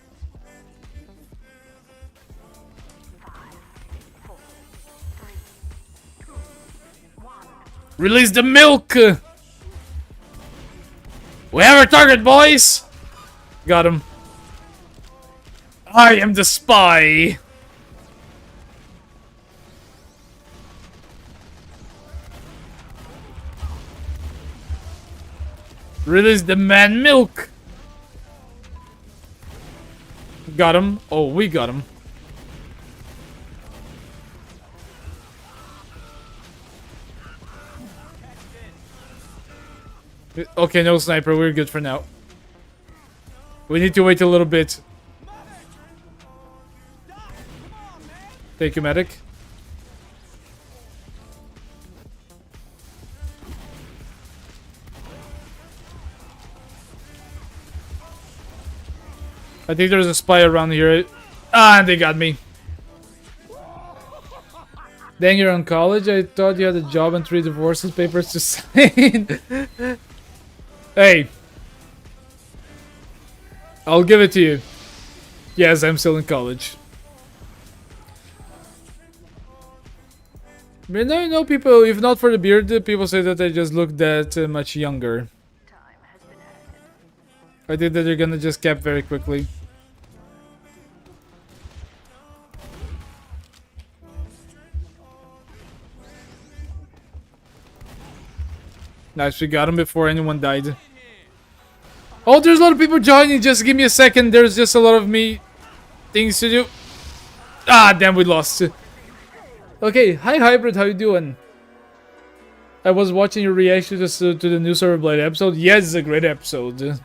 5, 4, 3, 2, 1. Release the milk! We have our target, boys! Got him. I am the spy! Release the man milk! Got him. Oh, we got him. Okay, no sniper. We're good for now. We need to wait a little bit. Thank you, medic. I think there's a spy around here. Ah, and they got me. Dang, you're in college? I thought you had a job and 3 divorces papers to sign. Hey. I'll give it to you. Yes, I'm still in college. But no, you know, people, if not for the beard, people say that I just look that much younger. I think that they're gonna just cap very quickly. Nice, we got him before anyone died. Oh, there's a lot of people joining. Just give me a second. There's just a lot of me things to do. Ah, damn, we lost. Okay, hi Hybrid, how you doing? I was watching your reaction to the new Serverblight episode. Yes, it's a great episode.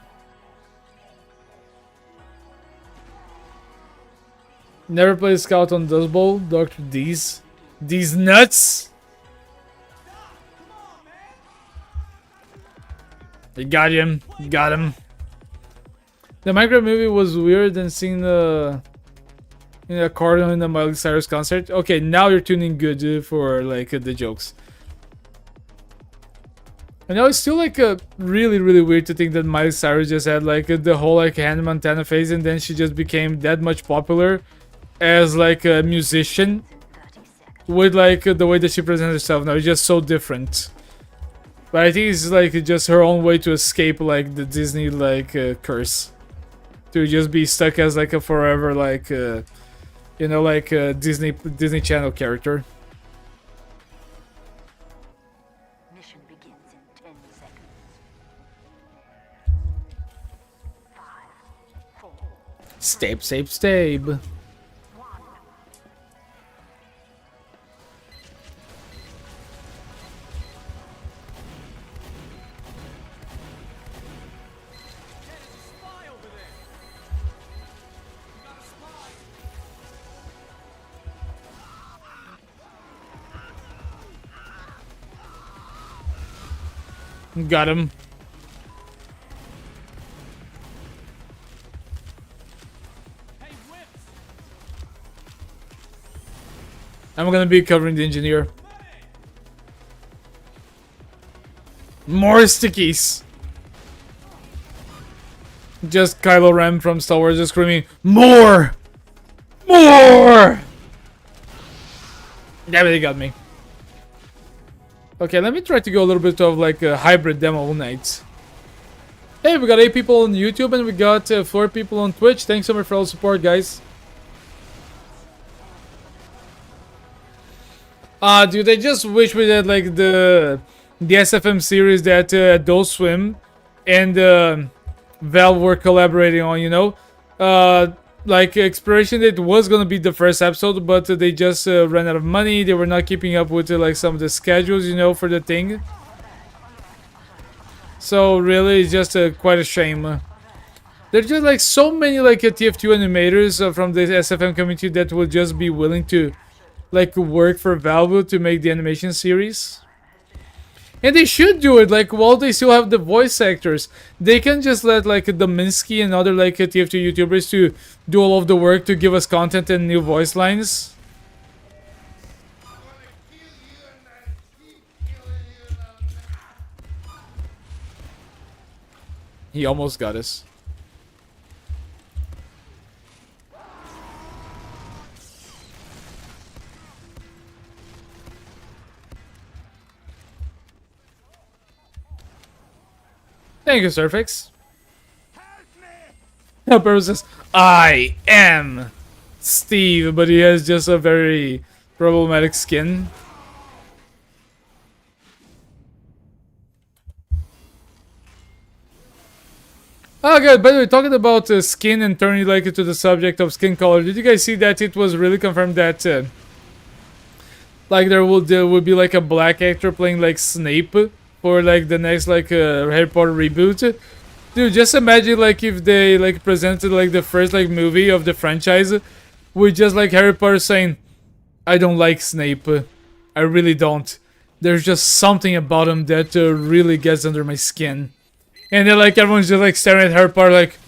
Never played Scout on Dust Bowl, Dr. D's. These nuts! They got him. Got him. The Minecraft movie was weird than seeing the in a cartoon in the Miley Cyrus concert. Okay, now you're tuning good for like the jokes. And now it's still like really weird to think that Miley Cyrus just had like the whole like Hannah Montana phase, and then she just became that much popular as like a musician with like the way that she presents herself now. It's just so different. But I think it's like just her own way to escape like the Disney like curse, to just be stuck as like a forever like you know, like a Disney Channel character. Mission begins in 10 seconds. 5, 4, Stabe. 1. Got him. I'm gonna be covering the engineer. More stickies. Just Kylo Ren from Star Wars just screaming, more! More! Damn it, they got me. Okay, let me try to go a little bit of like a hybrid demo night. Hey, we got 8 people on YouTube and we got 4 people on Twitch. Thanks so much for all the support, guys. Dude, I just wish we had like the SFM series that Adult Swim and Valve were collaborating on, you know? Like Exploration Date was gonna be the first episode, but they just ran out of money. They were not keeping up with like some of the schedules, you know, for the thing. So really, it's just quite a shame. There's just like so many like TF2 animators from the SFM community that will just be willing to like work for Valve to make the animation series. And they should do it, like, while they still have the voice actors. They can just let, like, Dominsky and other, like, TF2 YouTubers to do all of the work to give us content and new voice lines. He almost got us. Thank you, Surfix. Purple says, I am Steve, but he has just a very problematic skin. Oh god, by the way, talking about skin and turning like to the subject of skin color, did you guys see that it was really confirmed that like there would be like a black actor playing like Snape for like the next like Harry Potter reboot? Dude, just imagine like if they like presented like the first like movie of the franchise with just like Harry Potter saying, I don't like Snape, I really don't. There's just something about him that really gets under my skin. And then like everyone's just like staring at Harry Potter like,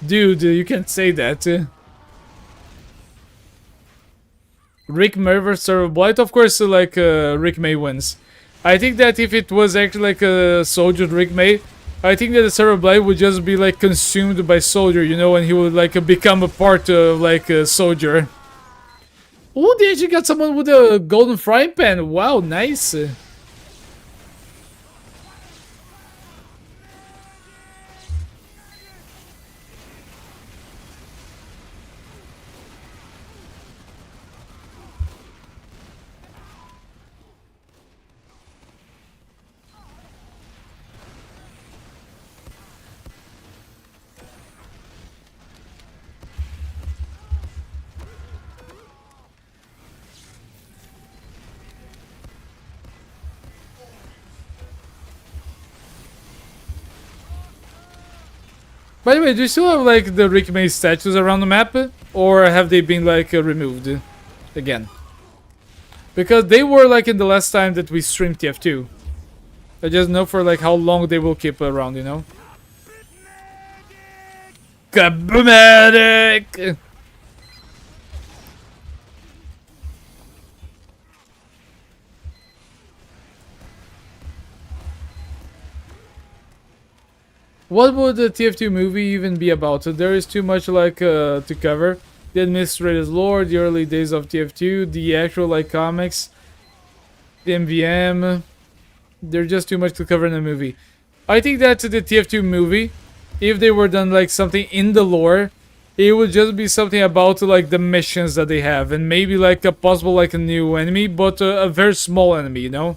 dude, you can't say that. Rick May vs Serverblight, of course, like Rick May wins. I think that if it was actually like a Soldier Rick May, I think that the Serverblight would just be like consumed by Soldier, you know, and he would like become a part of like a Soldier. Oh, they actually got someone with a golden frying pan. Wow, nice. By the way, do you still have like the Rick May statues around the map? Or have they been like removed again? Because they were like in the last time that we streamed TF2. I just know for like how long they will keep around, you know? Kaboom-adic! What would the TF2 movie even be about? So there is too much like to cover. The Administrator's Lore, the early days of TF2, the actual like comics, the MVM. There's just too much to cover in the movie. I think that the TF2 movie, if they were done like something in the lore, it would just be something about like the missions that they have, and maybe like a possible like a new enemy, but a very small enemy, you know?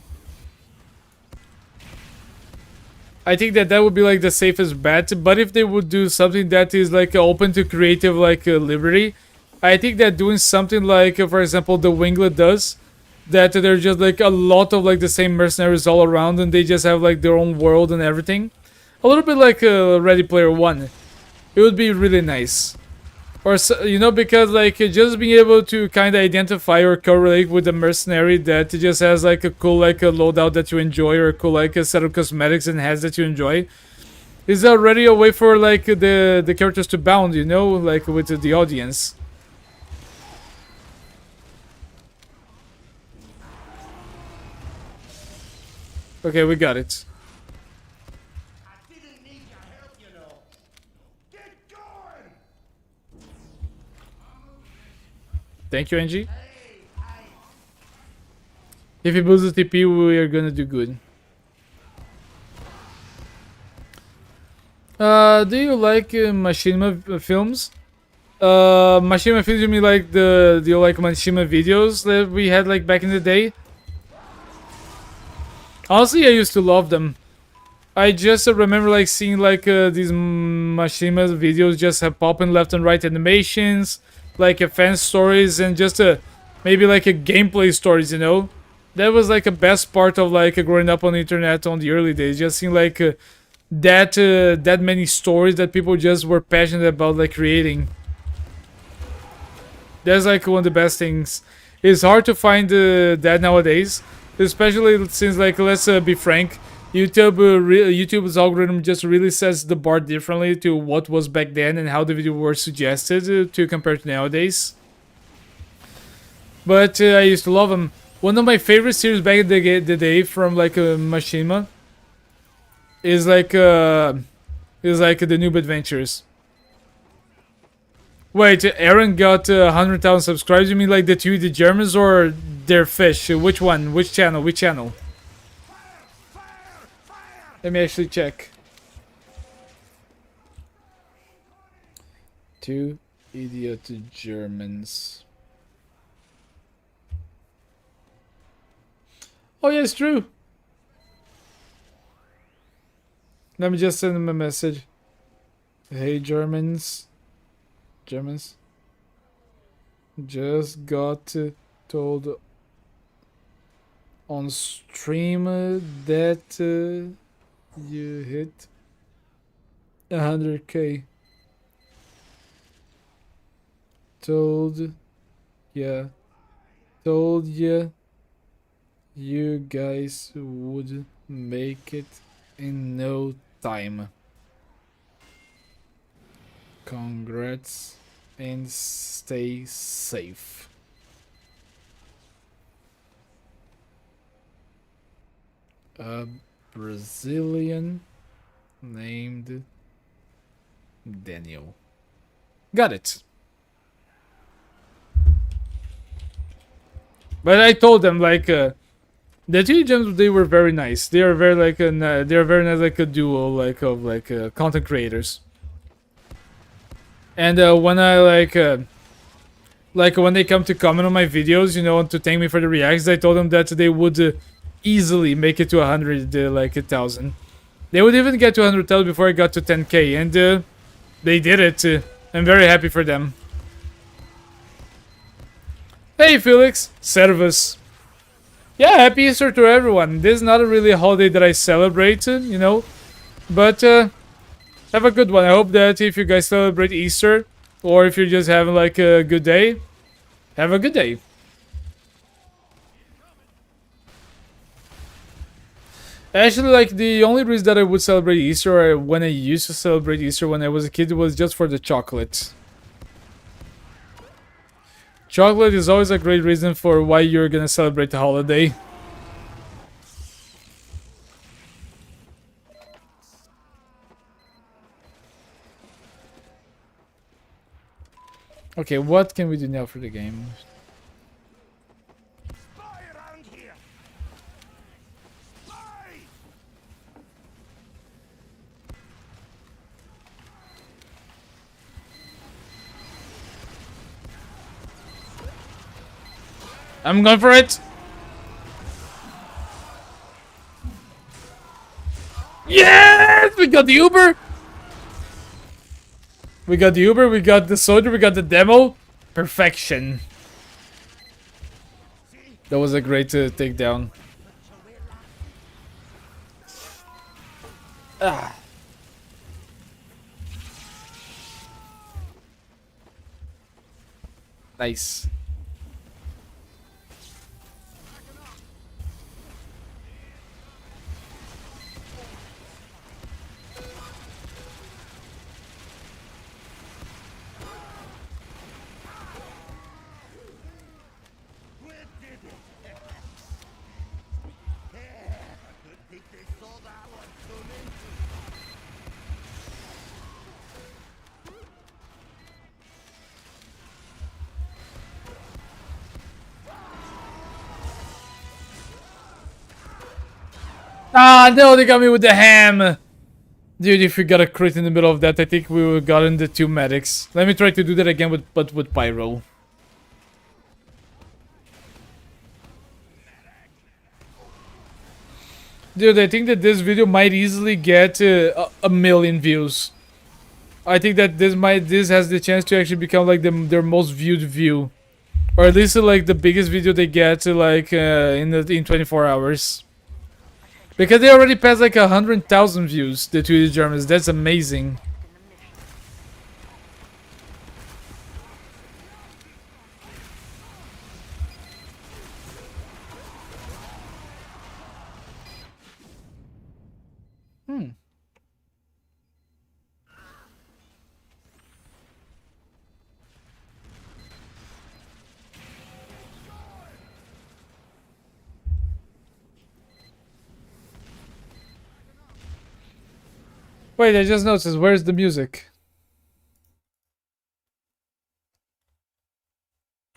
I think that that would be like the safest bet, but if they would do something that is like open to creative like liberty, I think that doing something like, for example, the Winglet does, that there's just like a lot of like the same mercenaries all around and they just have like their own world and everything. A little bit like Ready Player One. It would be really nice. Or you know, because like just being able to kind of identify or correlate with a mercenary that just has like a cool like a loadout that you enjoy, or a cool like a set of cosmetics and has that you enjoy, is already a way for like the characters to bound, you know, like with the audience. Okay, we got it. I didn't need your help, you know. Get going! Thank you, Angie. If he builds the TP, we are gonna do good. Do you like Machinima films? Machinima films, you mean like do you like Machinima videos that we had like back in the day? Honestly, I used to love them. I just remember like seeing like these Machinima videos just have popping left and right animations, like fan stories, and just maybe like a gameplay stories, you know? That was like a best part of like growing up on the internet on the early days. Just seeing like that many stories that people just were passionate about like creating. That's like one of the best things. It's hard to find that nowadays, especially since like let's be frank, YouTube's algorithm just really sets the bar differently to what was back then and how the video were suggested to compare to nowadays. But I used to love them. One of my favorite series back in the day from like Machinima is like the Noob Adventures. Wait, Aaron got 100,000 subscribers. You mean like the Germans or their fish? Which one? Which channel? Which channel? Let me actually check. 2 idiot Germans. Oh yeah, it's true. Let me just send him a message. Hey Germans. Just got told on stream that you hit 100k. Told ya you guys would make it in no time. Congrats and stay safe. A Brazilian named Daniel. Got it. But I told them like the two gems, they were very nice. They are very like they are very nice, like a duo like of like content creators. And when I like when they come to comment on my videos, you know, and to thank me for the reactions, I told them that they would easily make it to 100, like 1,000. They would even get to 100,000 before I got to 10k, and they did it. I'm very happy for them. Hey Felix, Servus. Yeah, happy Easter to everyone. This is not really a holiday that I celebrate, you know, but have a good one. I hope that if you guys celebrate Easter, or if you're just having like a good day, have a good day. Actually, like the only reason that I would celebrate Easter, or when I used to celebrate Easter when I was a kid, was just for the chocolate. Chocolate is always a great reason for why you're gonna celebrate the holiday. Okay, what can we do now for the game? I'm going for it. Yes! We got the Uber! We got the Uber, we got the soldier, we got the demo. Perfection. That was a great takedown. Ah. Nice. We did it! Think they saw that one coming? Ah, no, they got me with the ham. Dude, if we got a crit in the middle of that, I think we would have gotten the 2 medics. Let me try to do that again, but with Pyro. Dude, I think that this video might easily get a million views. I think that this has the chance to actually become like their most viewed view, or at least like the biggest video they get like in 24 hours. Because they already passed like 100,000 views, the two Germans. That's amazing. Wait, I just noticed. Where's the music?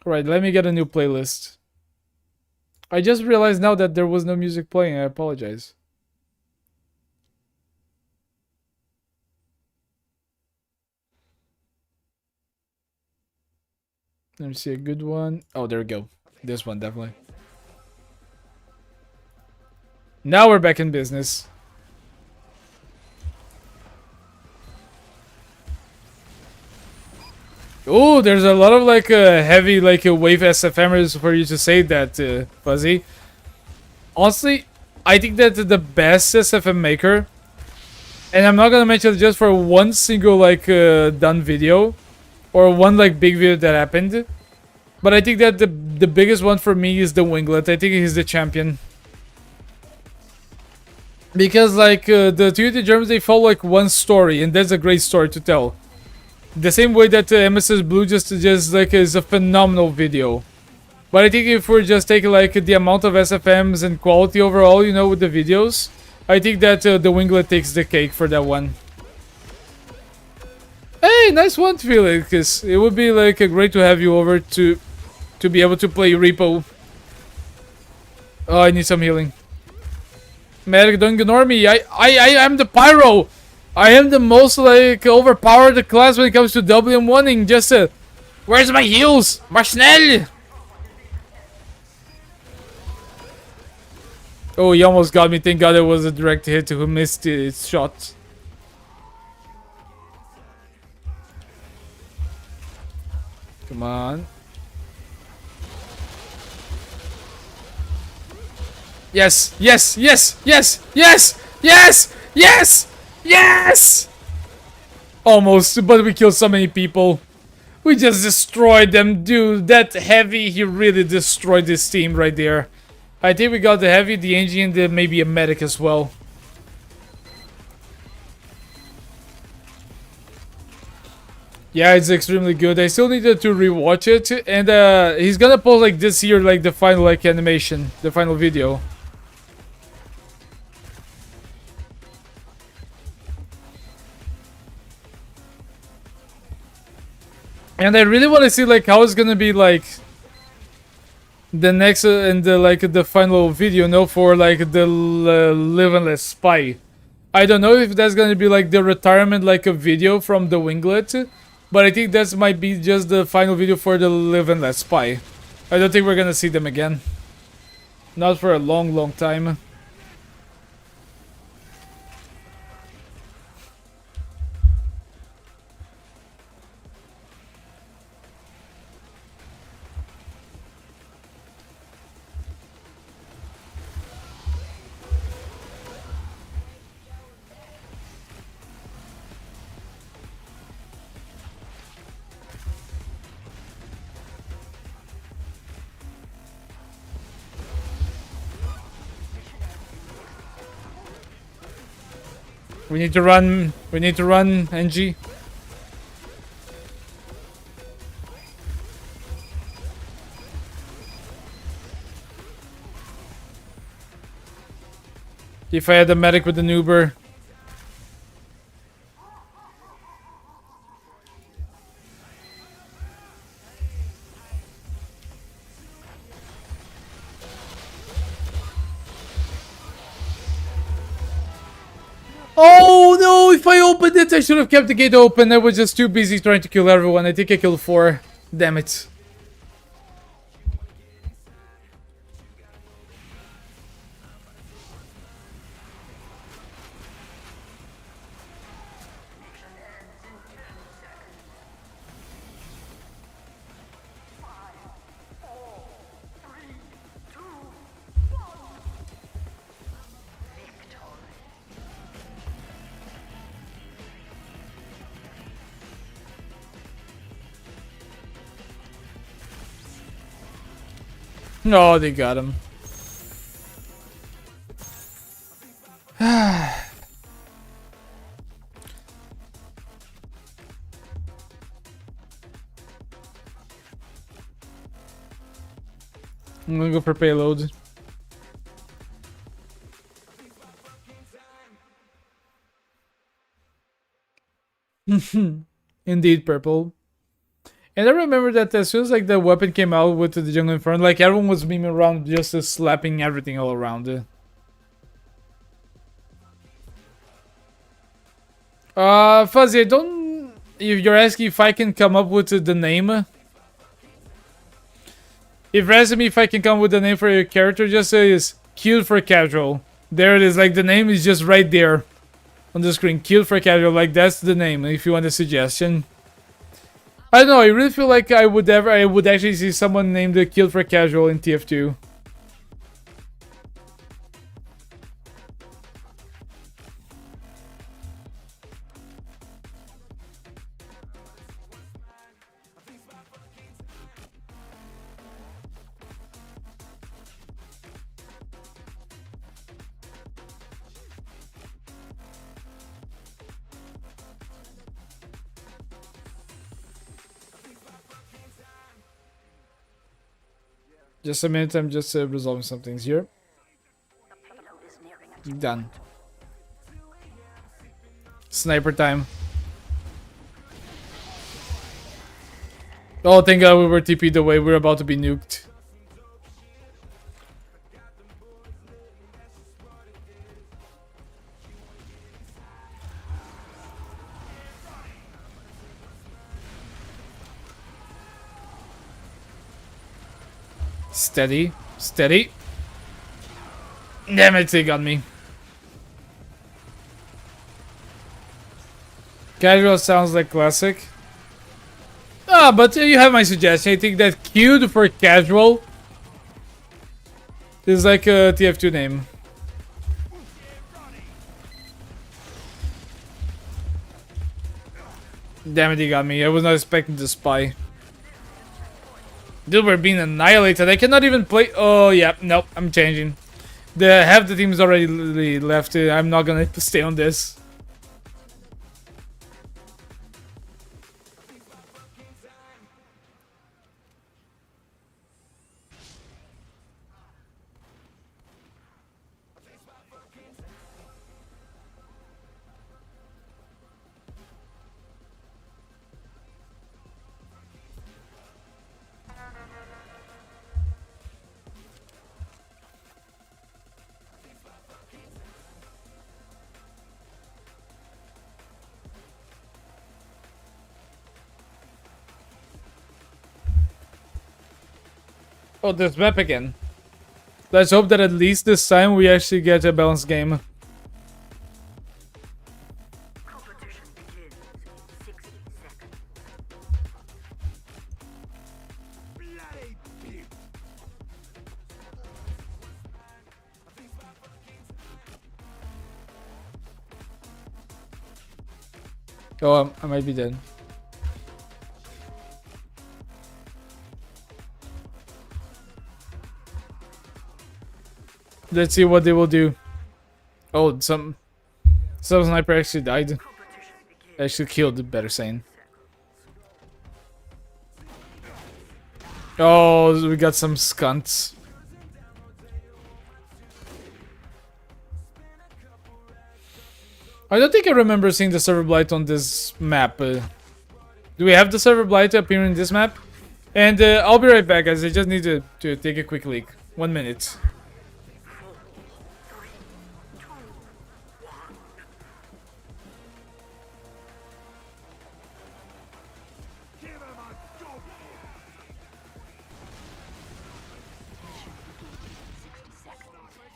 Right, let me get a new playlist. I just realized now that there was no music playing. I apologize. Let me see a good one. Oh, there we go. This one, definitely. Now we're back in business. Oh, there's a lot of like heavy like wave SFMers for you to say that, Fuzzy. Honestly, I think that the best SFM maker, and I'm not gonna mention it just for one single like done video, or one like big video that happened, but I think that the biggest one for me is the Winglet. I think he's the champion. Because like the two Germans, they follow like one story, and that's a great story to tell. The same way that MSS Blue just like is a phenomenal video. But I think if we're just taking like the amount of SFMs and quality overall, you know, with the videos, I think that the Winglet takes the cake for that one. Hey, nice one, Felix. It would be like great to have you over to be able to play Repo. Oh, I need some healing. Medic, don't ignore me. I am the Pyro. I am the most like overpowered class when it comes to WM1ing. Just where's my heals? Maar snel! Oh, he almost got me. Thank God it was a direct hit who missed its shot. Come on. Yes, yes, yes, yes, yes, yes, yes, yes! Almost, but we killed so many people. We just destroyed them, dude. That heavy, he really destroyed this team right there. I think we got the heavy, the engine, and maybe a medic as well. Yeah, it's extremely good. I still needed to rewatch it, and he's gonna post like this here, like the final like animation, the final video. And I really want to see like how it's gonna be like the next and the like the final video, no, for like the Live and Let Spy. I don't know if that's gonna be like the retirement like a video from the Winglet, but I think that might be just the final video for the Live and Let Spy. I don't think we're gonna see them again. Not for a long, long time. We need to run. We need to run, NG. If I had a medic with an Uber. Oh no, if I opened it, I should have kept the gate open. I was just too busy trying to kill everyone. I think I killed 4. Damn it. No, they got him. I'm gonna go for payload. Indeed, purple. And I remember that as soon as like the weapon came out with the jungle inferno, like everyone was memeing around just slapping everything all around it. Fuzzy, I don't. If you're asking if I can come up with the name, if you're asking me if I can come with the name for your character, just say it's cute for casual. There it is. Like the name is just right there on the screen. Cute for casual. Like that's the name. If you want a suggestion. I don't know. I really feel like I would actually see someone named Killed for Casual in TF2. Just a minute, I'm just resolving some things here. Done. Sniper time. Oh, thank God we were TP'd away. We're about to be nuked. Steady. Steady. Damn it, they got me. Casual sounds like classic. Ah, but you have my suggestion. I think that Q'd for casual is like a TF2 name. Damn it, he got me. I was not expecting the spy. Dude, we're being annihilated. I cannot even play. Oh, yeah. Nope, I'm changing. Half the team is already left. I'm not gonna stay on this. Oh, there's map again. Let's hope that at least this time we actually get a balanced game. Competition begins in 60 seconds. Bloody bitch. Oh, I might be dead. Let's see what they will do. Oh, So sniper actually died. Actually killed, better saying. Oh, we got some skunts. I don't think I remember seeing the server blight on this map. Do we have the server blight appear in this map? And I'll be right back, guys. I just need to take a quick leak. 1 minute. Give him a dog. Mission begins in 60 seconds. Mission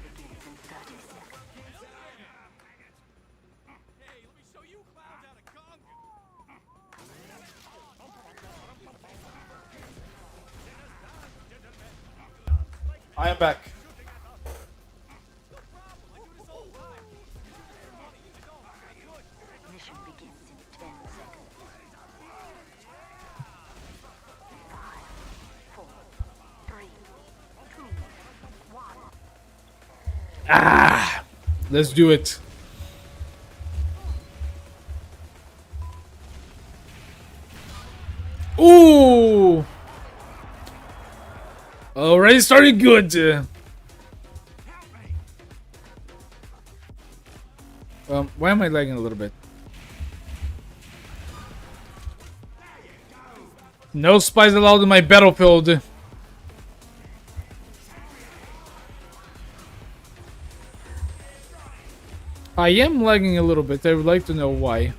begins in 30 seconds. I am back. Mission begins in 10 seconds. 5, 4, 3, 2, 1. Ah! Let's do it. Ooh! Already started good. Why am I lagging a little bit? No spies allowed in my battlefield. I am lagging a little bit. I would like to know why.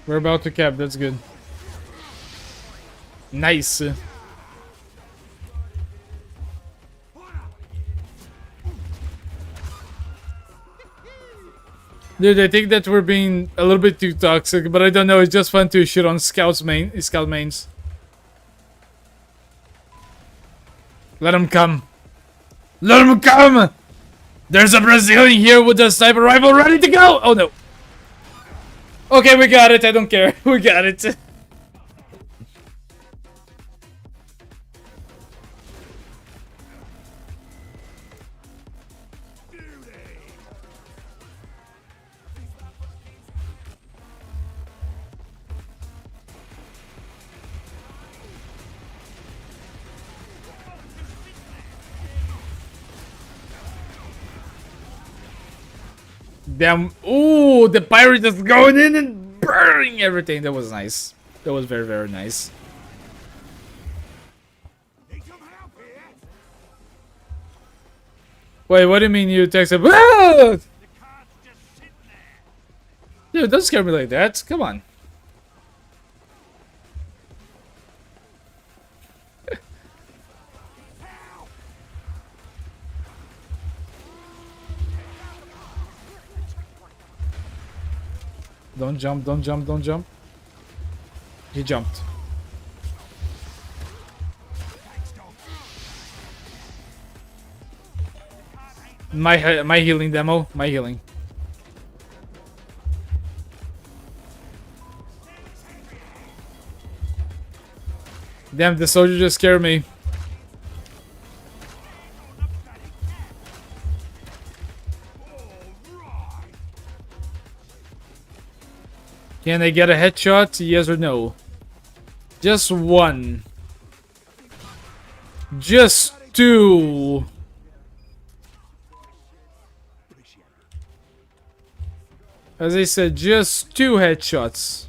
We're about to cap. That's good. Nice. Dude, I think that we're being a little bit too toxic, but I don't know. It's just fun to shit on scout mains. Let him come. Let him come! There's a Brazilian here with a sniper rifle ready to go! Oh no. Okay, we got it. I don't care. We got it. Damn. Ooh, the pirate is going in and burning everything. That was nice. That was very, very nice. Need some help here? Wait, what do you mean you texted? Ah! The car's just sitting there. Dude, don't scare me like that. Come on. Don't jump, don't jump, don't jump. He jumped. My healing demo. My healing. Damn, the soldier just scared me. Can I get a headshot? Yes or no? Just one. Just two. As I said, just two headshots.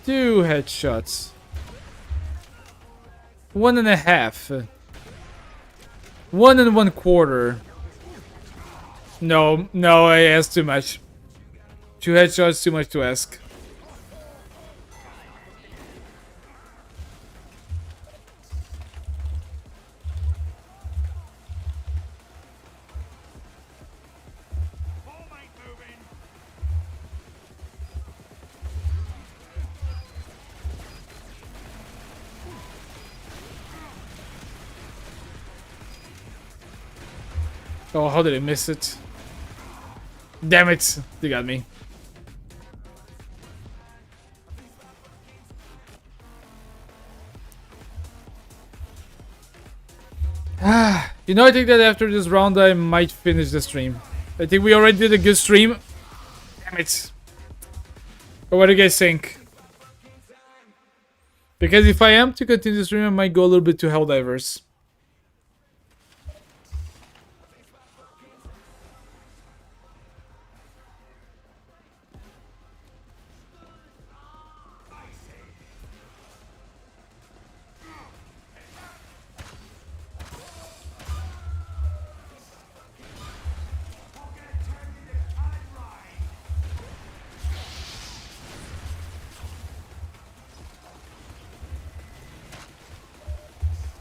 Two headshots. 1.5. 1 1/4. No, no, I asked too much. 2 headshots, too much to ask. Oh, how did I miss it? Damn it! They got me. You know, I think that after this round I might finish the stream. I think we already did a good stream. Damn it. But what do you guys think? Because if I am to continue the stream, I might go a little bit to Helldivers.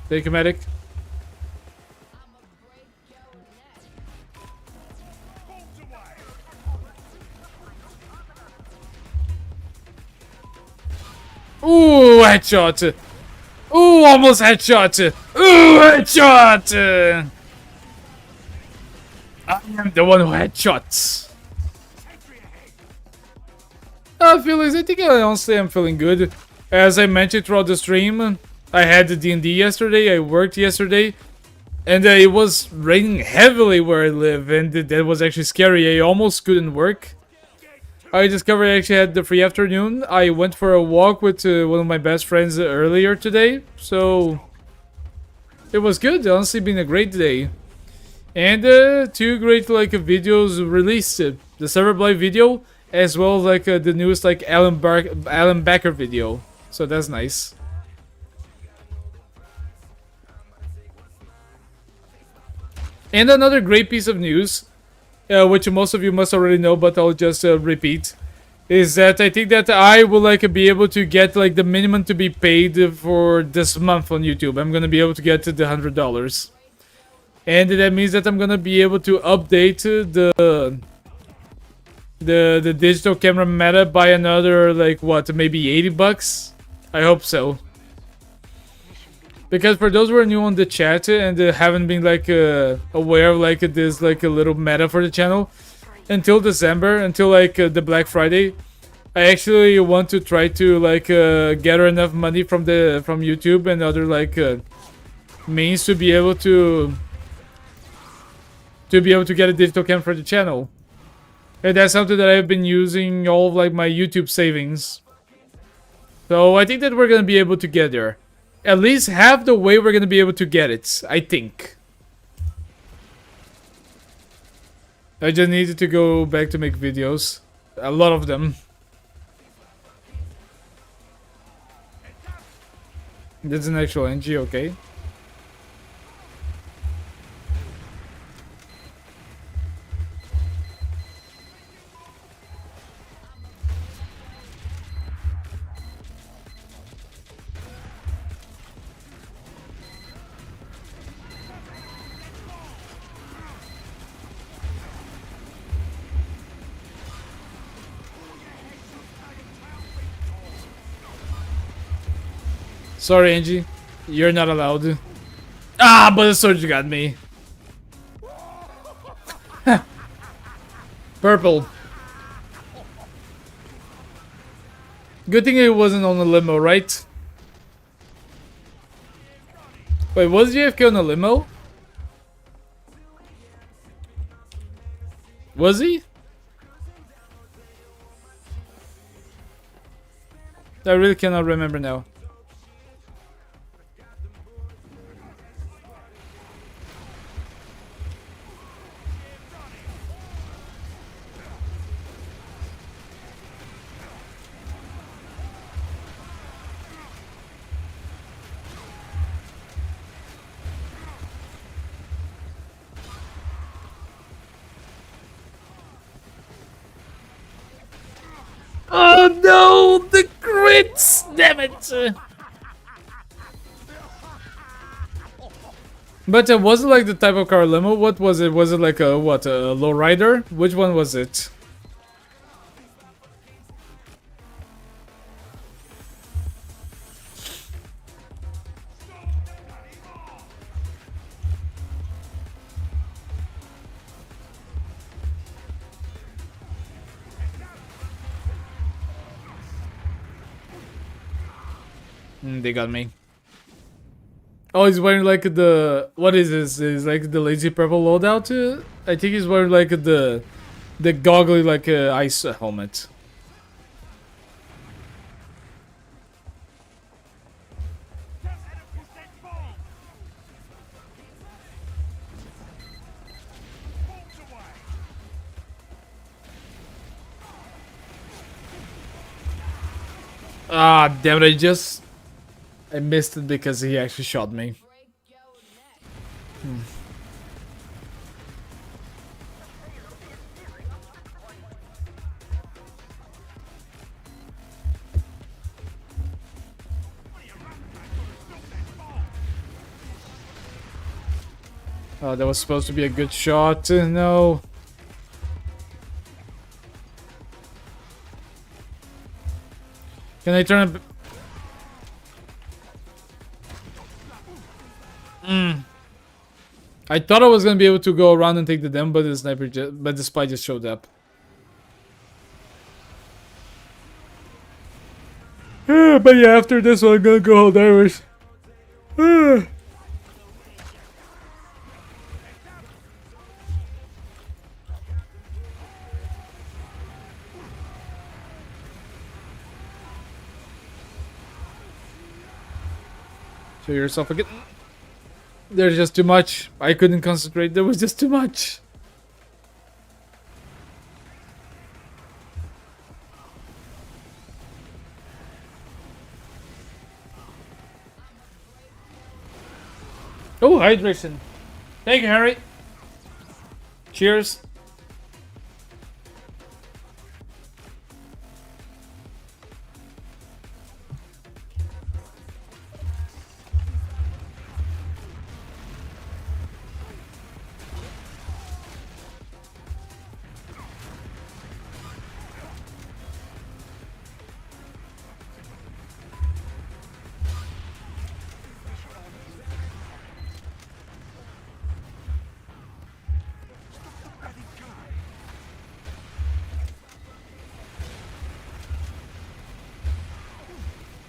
Take a medic. Ooh, headshot! Ooh, almost headshot! Ooh, headshot! I am the one who headshots. Feelings, I think honestly I'm feeling good. As I mentioned throughout the stream, I had the D&D yesterday, I worked yesterday, and it was raining heavily where I live, and that was actually scary. I almost couldn't work. I discovered I actually had the free afternoon. I went for a walk with one of my best friends earlier today, so it was good. Honestly, been a great day. And 2 great like videos released. The Serverblight video, as well as like the newest like Alan Backer video. So that's nice. And another great piece of news, which most of you must already know, but I'll just repeat, is that I think that I will like be able to get like the minimum to be paid for this month on YouTube. I'm gonna be able to get to the $100, and that means that I'm gonna be able to update the digital camera meta by another like what, maybe $80. I hope so. Because for those who are new on the chat and haven't been like aware of like this like a little meta for the channel, until December, until like the Black Friday, I actually want to try to like gather enough money from YouTube and other like means to be able to get a digital cam for the channel. And that's something that I've been using all of like my YouTube savings. So I think that we're gonna be able to get there. At least half the way we're gonna be able to get it, I think. I just needed to go back to make videos. A lot of them. That's an actual NG, okay. Sorry, Angie. You're not allowed. Ah, but the sword got me. Purple. Good thing it wasn't on the limo, right? Wait, was JFK on the limo? Was he? I really cannot remember now. No, the crits! Damn it! But it wasn't like the type of car limo. What was it? Was it like a what? A lowrider? Which one was it? They got me. Oh, he's wearing like the what is this? Is like the lazy purple loadout? I think he's wearing like the goggly like ice helmet. Ah, damn it! I missed it because he actually shot me. Oh, that was supposed to be a good shot. No. Can I turn it? I thought I was gonna be able to go around and take the demo, but the sniper, but the spy just showed up. But yeah, after this one, I'm gonna go hold Irish. Show yourself again. There's just too much. I couldn't concentrate. There was just too much. Oh, hydration. Thank you, Harry. Cheers.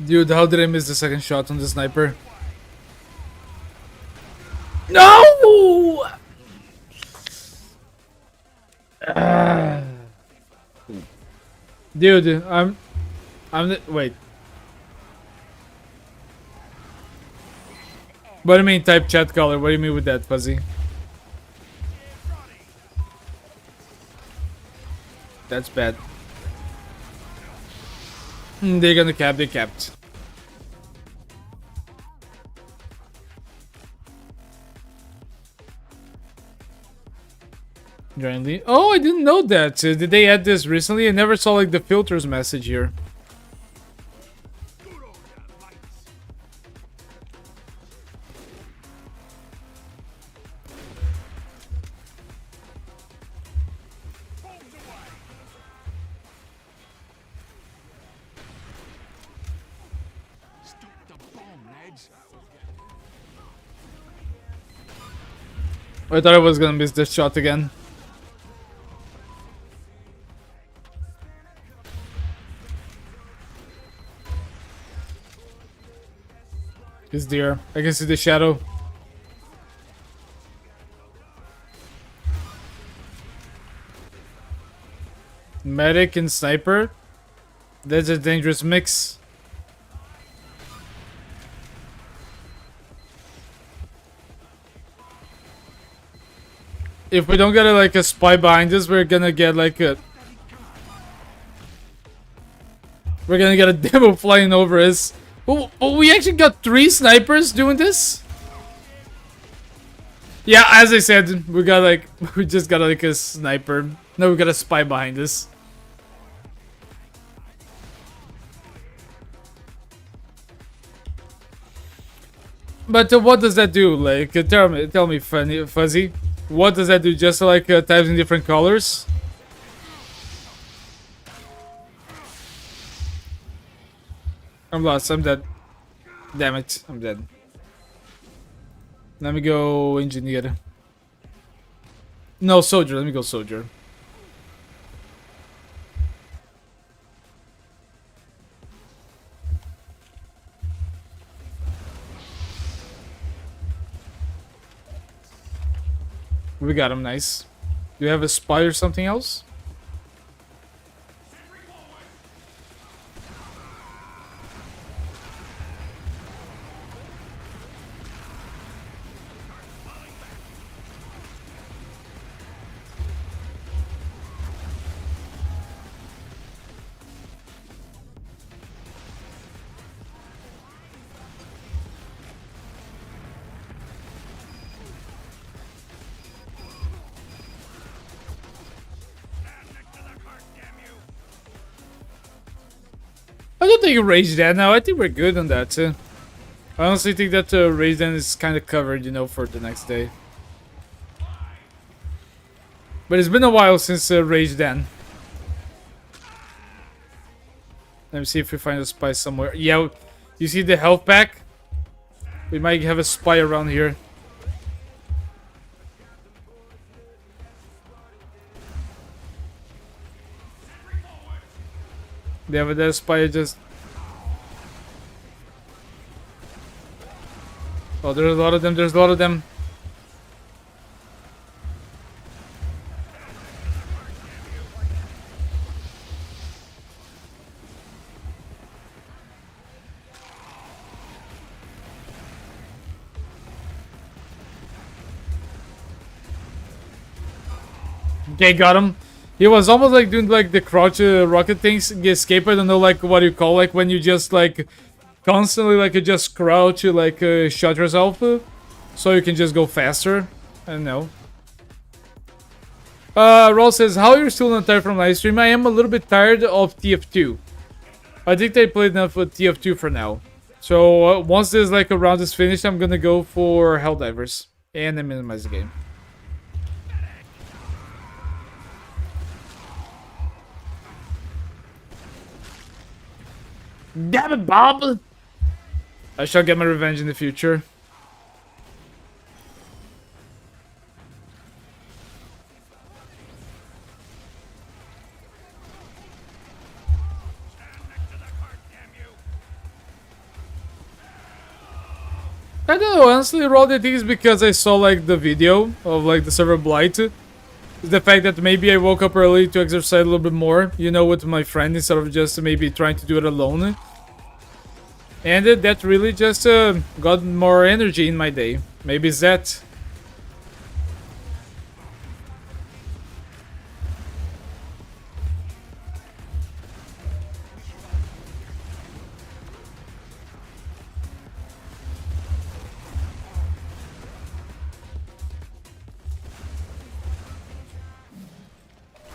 Dude, how did I miss the second shot on the sniper? No! Dude, wait. What do you mean type chat color? What do you mean with that, Fuzzy? That's bad. They're gonna cap, they capped. Jointly. Oh, I didn't know that. Did they add this recently? I never saw like the filters message here. I thought I was gonna miss this shot again. He's there. I can see the shadow. Medic and sniper. That's a dangerous mix. If we don't get like a spy behind us, we're gonna get like a... We're gonna get a demo flying over us. Oh, we actually got 3 snipers doing this? Yeah, as I said, we got like... We just got like a sniper. No, we got a spy behind us. But what does that do? Like, tell me, funny, Fuzzy. What does that do? Just like types in different colors? I'm lost. I'm dead. Damn it. I'm dead. Let me go engineer. No, soldier. Let me go soldier. We got him. Nice. Do you have a spy or something else? I don't think rage that now. I think we're good on that too. I honestly think that rage then is kind of covered, you know, for the next day. But it's been a while since rage then. Let me see if we find a spy somewhere. Yeah, you see the health pack? We might have a spy around here. Yeah, but that spy just... Oh, there's a lot of them, there's a lot of them. Okay, got him. He was almost like doing like the crouch rocket things, escape. I don't know like what you call like when you just like constantly like you just crouch like shot yourself so you can just go faster. I don't know. Roll says, how are you still not tired from live stream? I am a little bit tired of TF2. I think they played enough with TF2 for now. So once this like a round is finished, I'm gonna go for Helldivers and then minimize the game. Damn it, Bob! I shall get my revenge in the future. I don't know, honestly, Roll, I think it's because I saw like the video of like the Serverblight. The fact that maybe I woke up early to exercise a little bit more, you know, with my friend instead of just maybe trying to do it alone. And that really just got more energy in my day. Maybe it's that.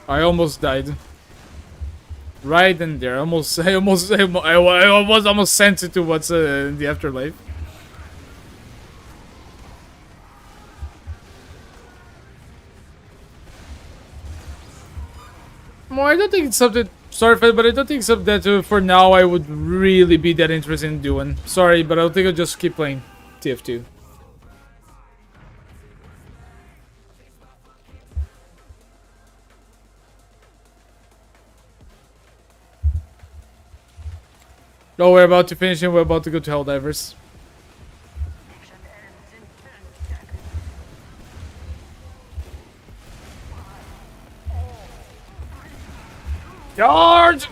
I almost died. Right in there, I was almost sent it to what's in the afterlife. Well, I don't think it's something. Sorry, Fed, but I don't think it's something that for now I would really be that interested in doing. Sorry, but I don't think I'll just keep playing TF2. Oh, we're about to finish and we're about to go to Helldivers. Mission ends in 10 seconds. Charge!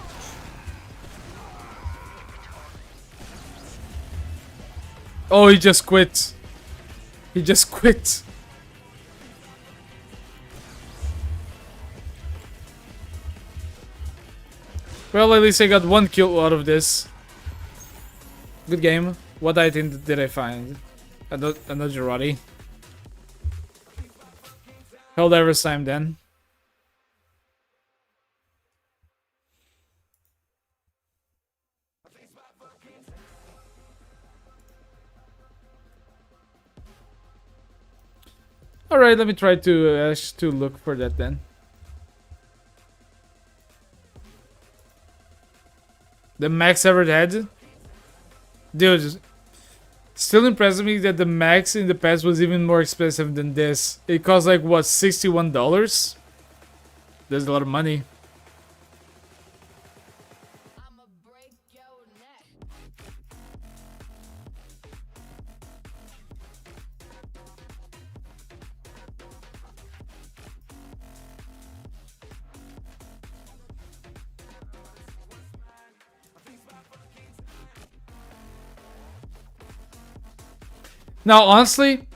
Oh, he just quit. He just quit. Well, at least I got one kill out of this. Good game. What item did I find? Another Girardi. Helldivers time then. Alright, let me try to look for that then. The max ever had? Dude, still impresses me that the max in the past was even more expensive than this. It cost like, what, $61? That's a lot of money. Now, honestly,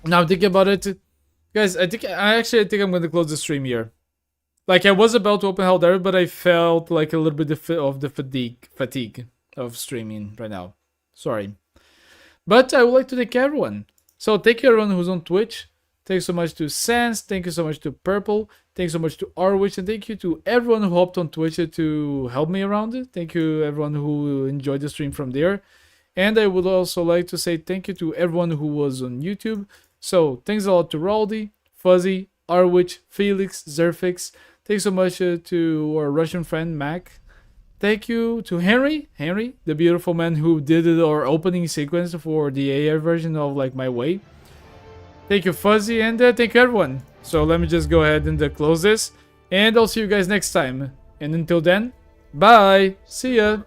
now I'm thinking about it, guys. I think I'm gonna close the stream here. Like, I was about to open Hell but I felt like a little bit of the fatigue of streaming right now. Sorry, but I would like to thank everyone. So thank you everyone who's on Twitch. Thanks so much to Sans. Thank you so much to Purple. Thanks so much to Arwich, and thank you to everyone who hopped on Twitch to help me around it. Thank you everyone who enjoyed the stream from there. And I would also like to say thank you to everyone who was on YouTube. So thanks a lot to Raldi, Fuzzy, Arwich, Felix, Zerfix. Thanks so much to our Russian friend Mac. Thank you to Henry, the beautiful man who did our opening sequence for the AI version of like My Way. Thank you Fuzzy, and thank you everyone. So let me just go ahead and close this, and I'll see you guys next time. And until then, bye, see ya.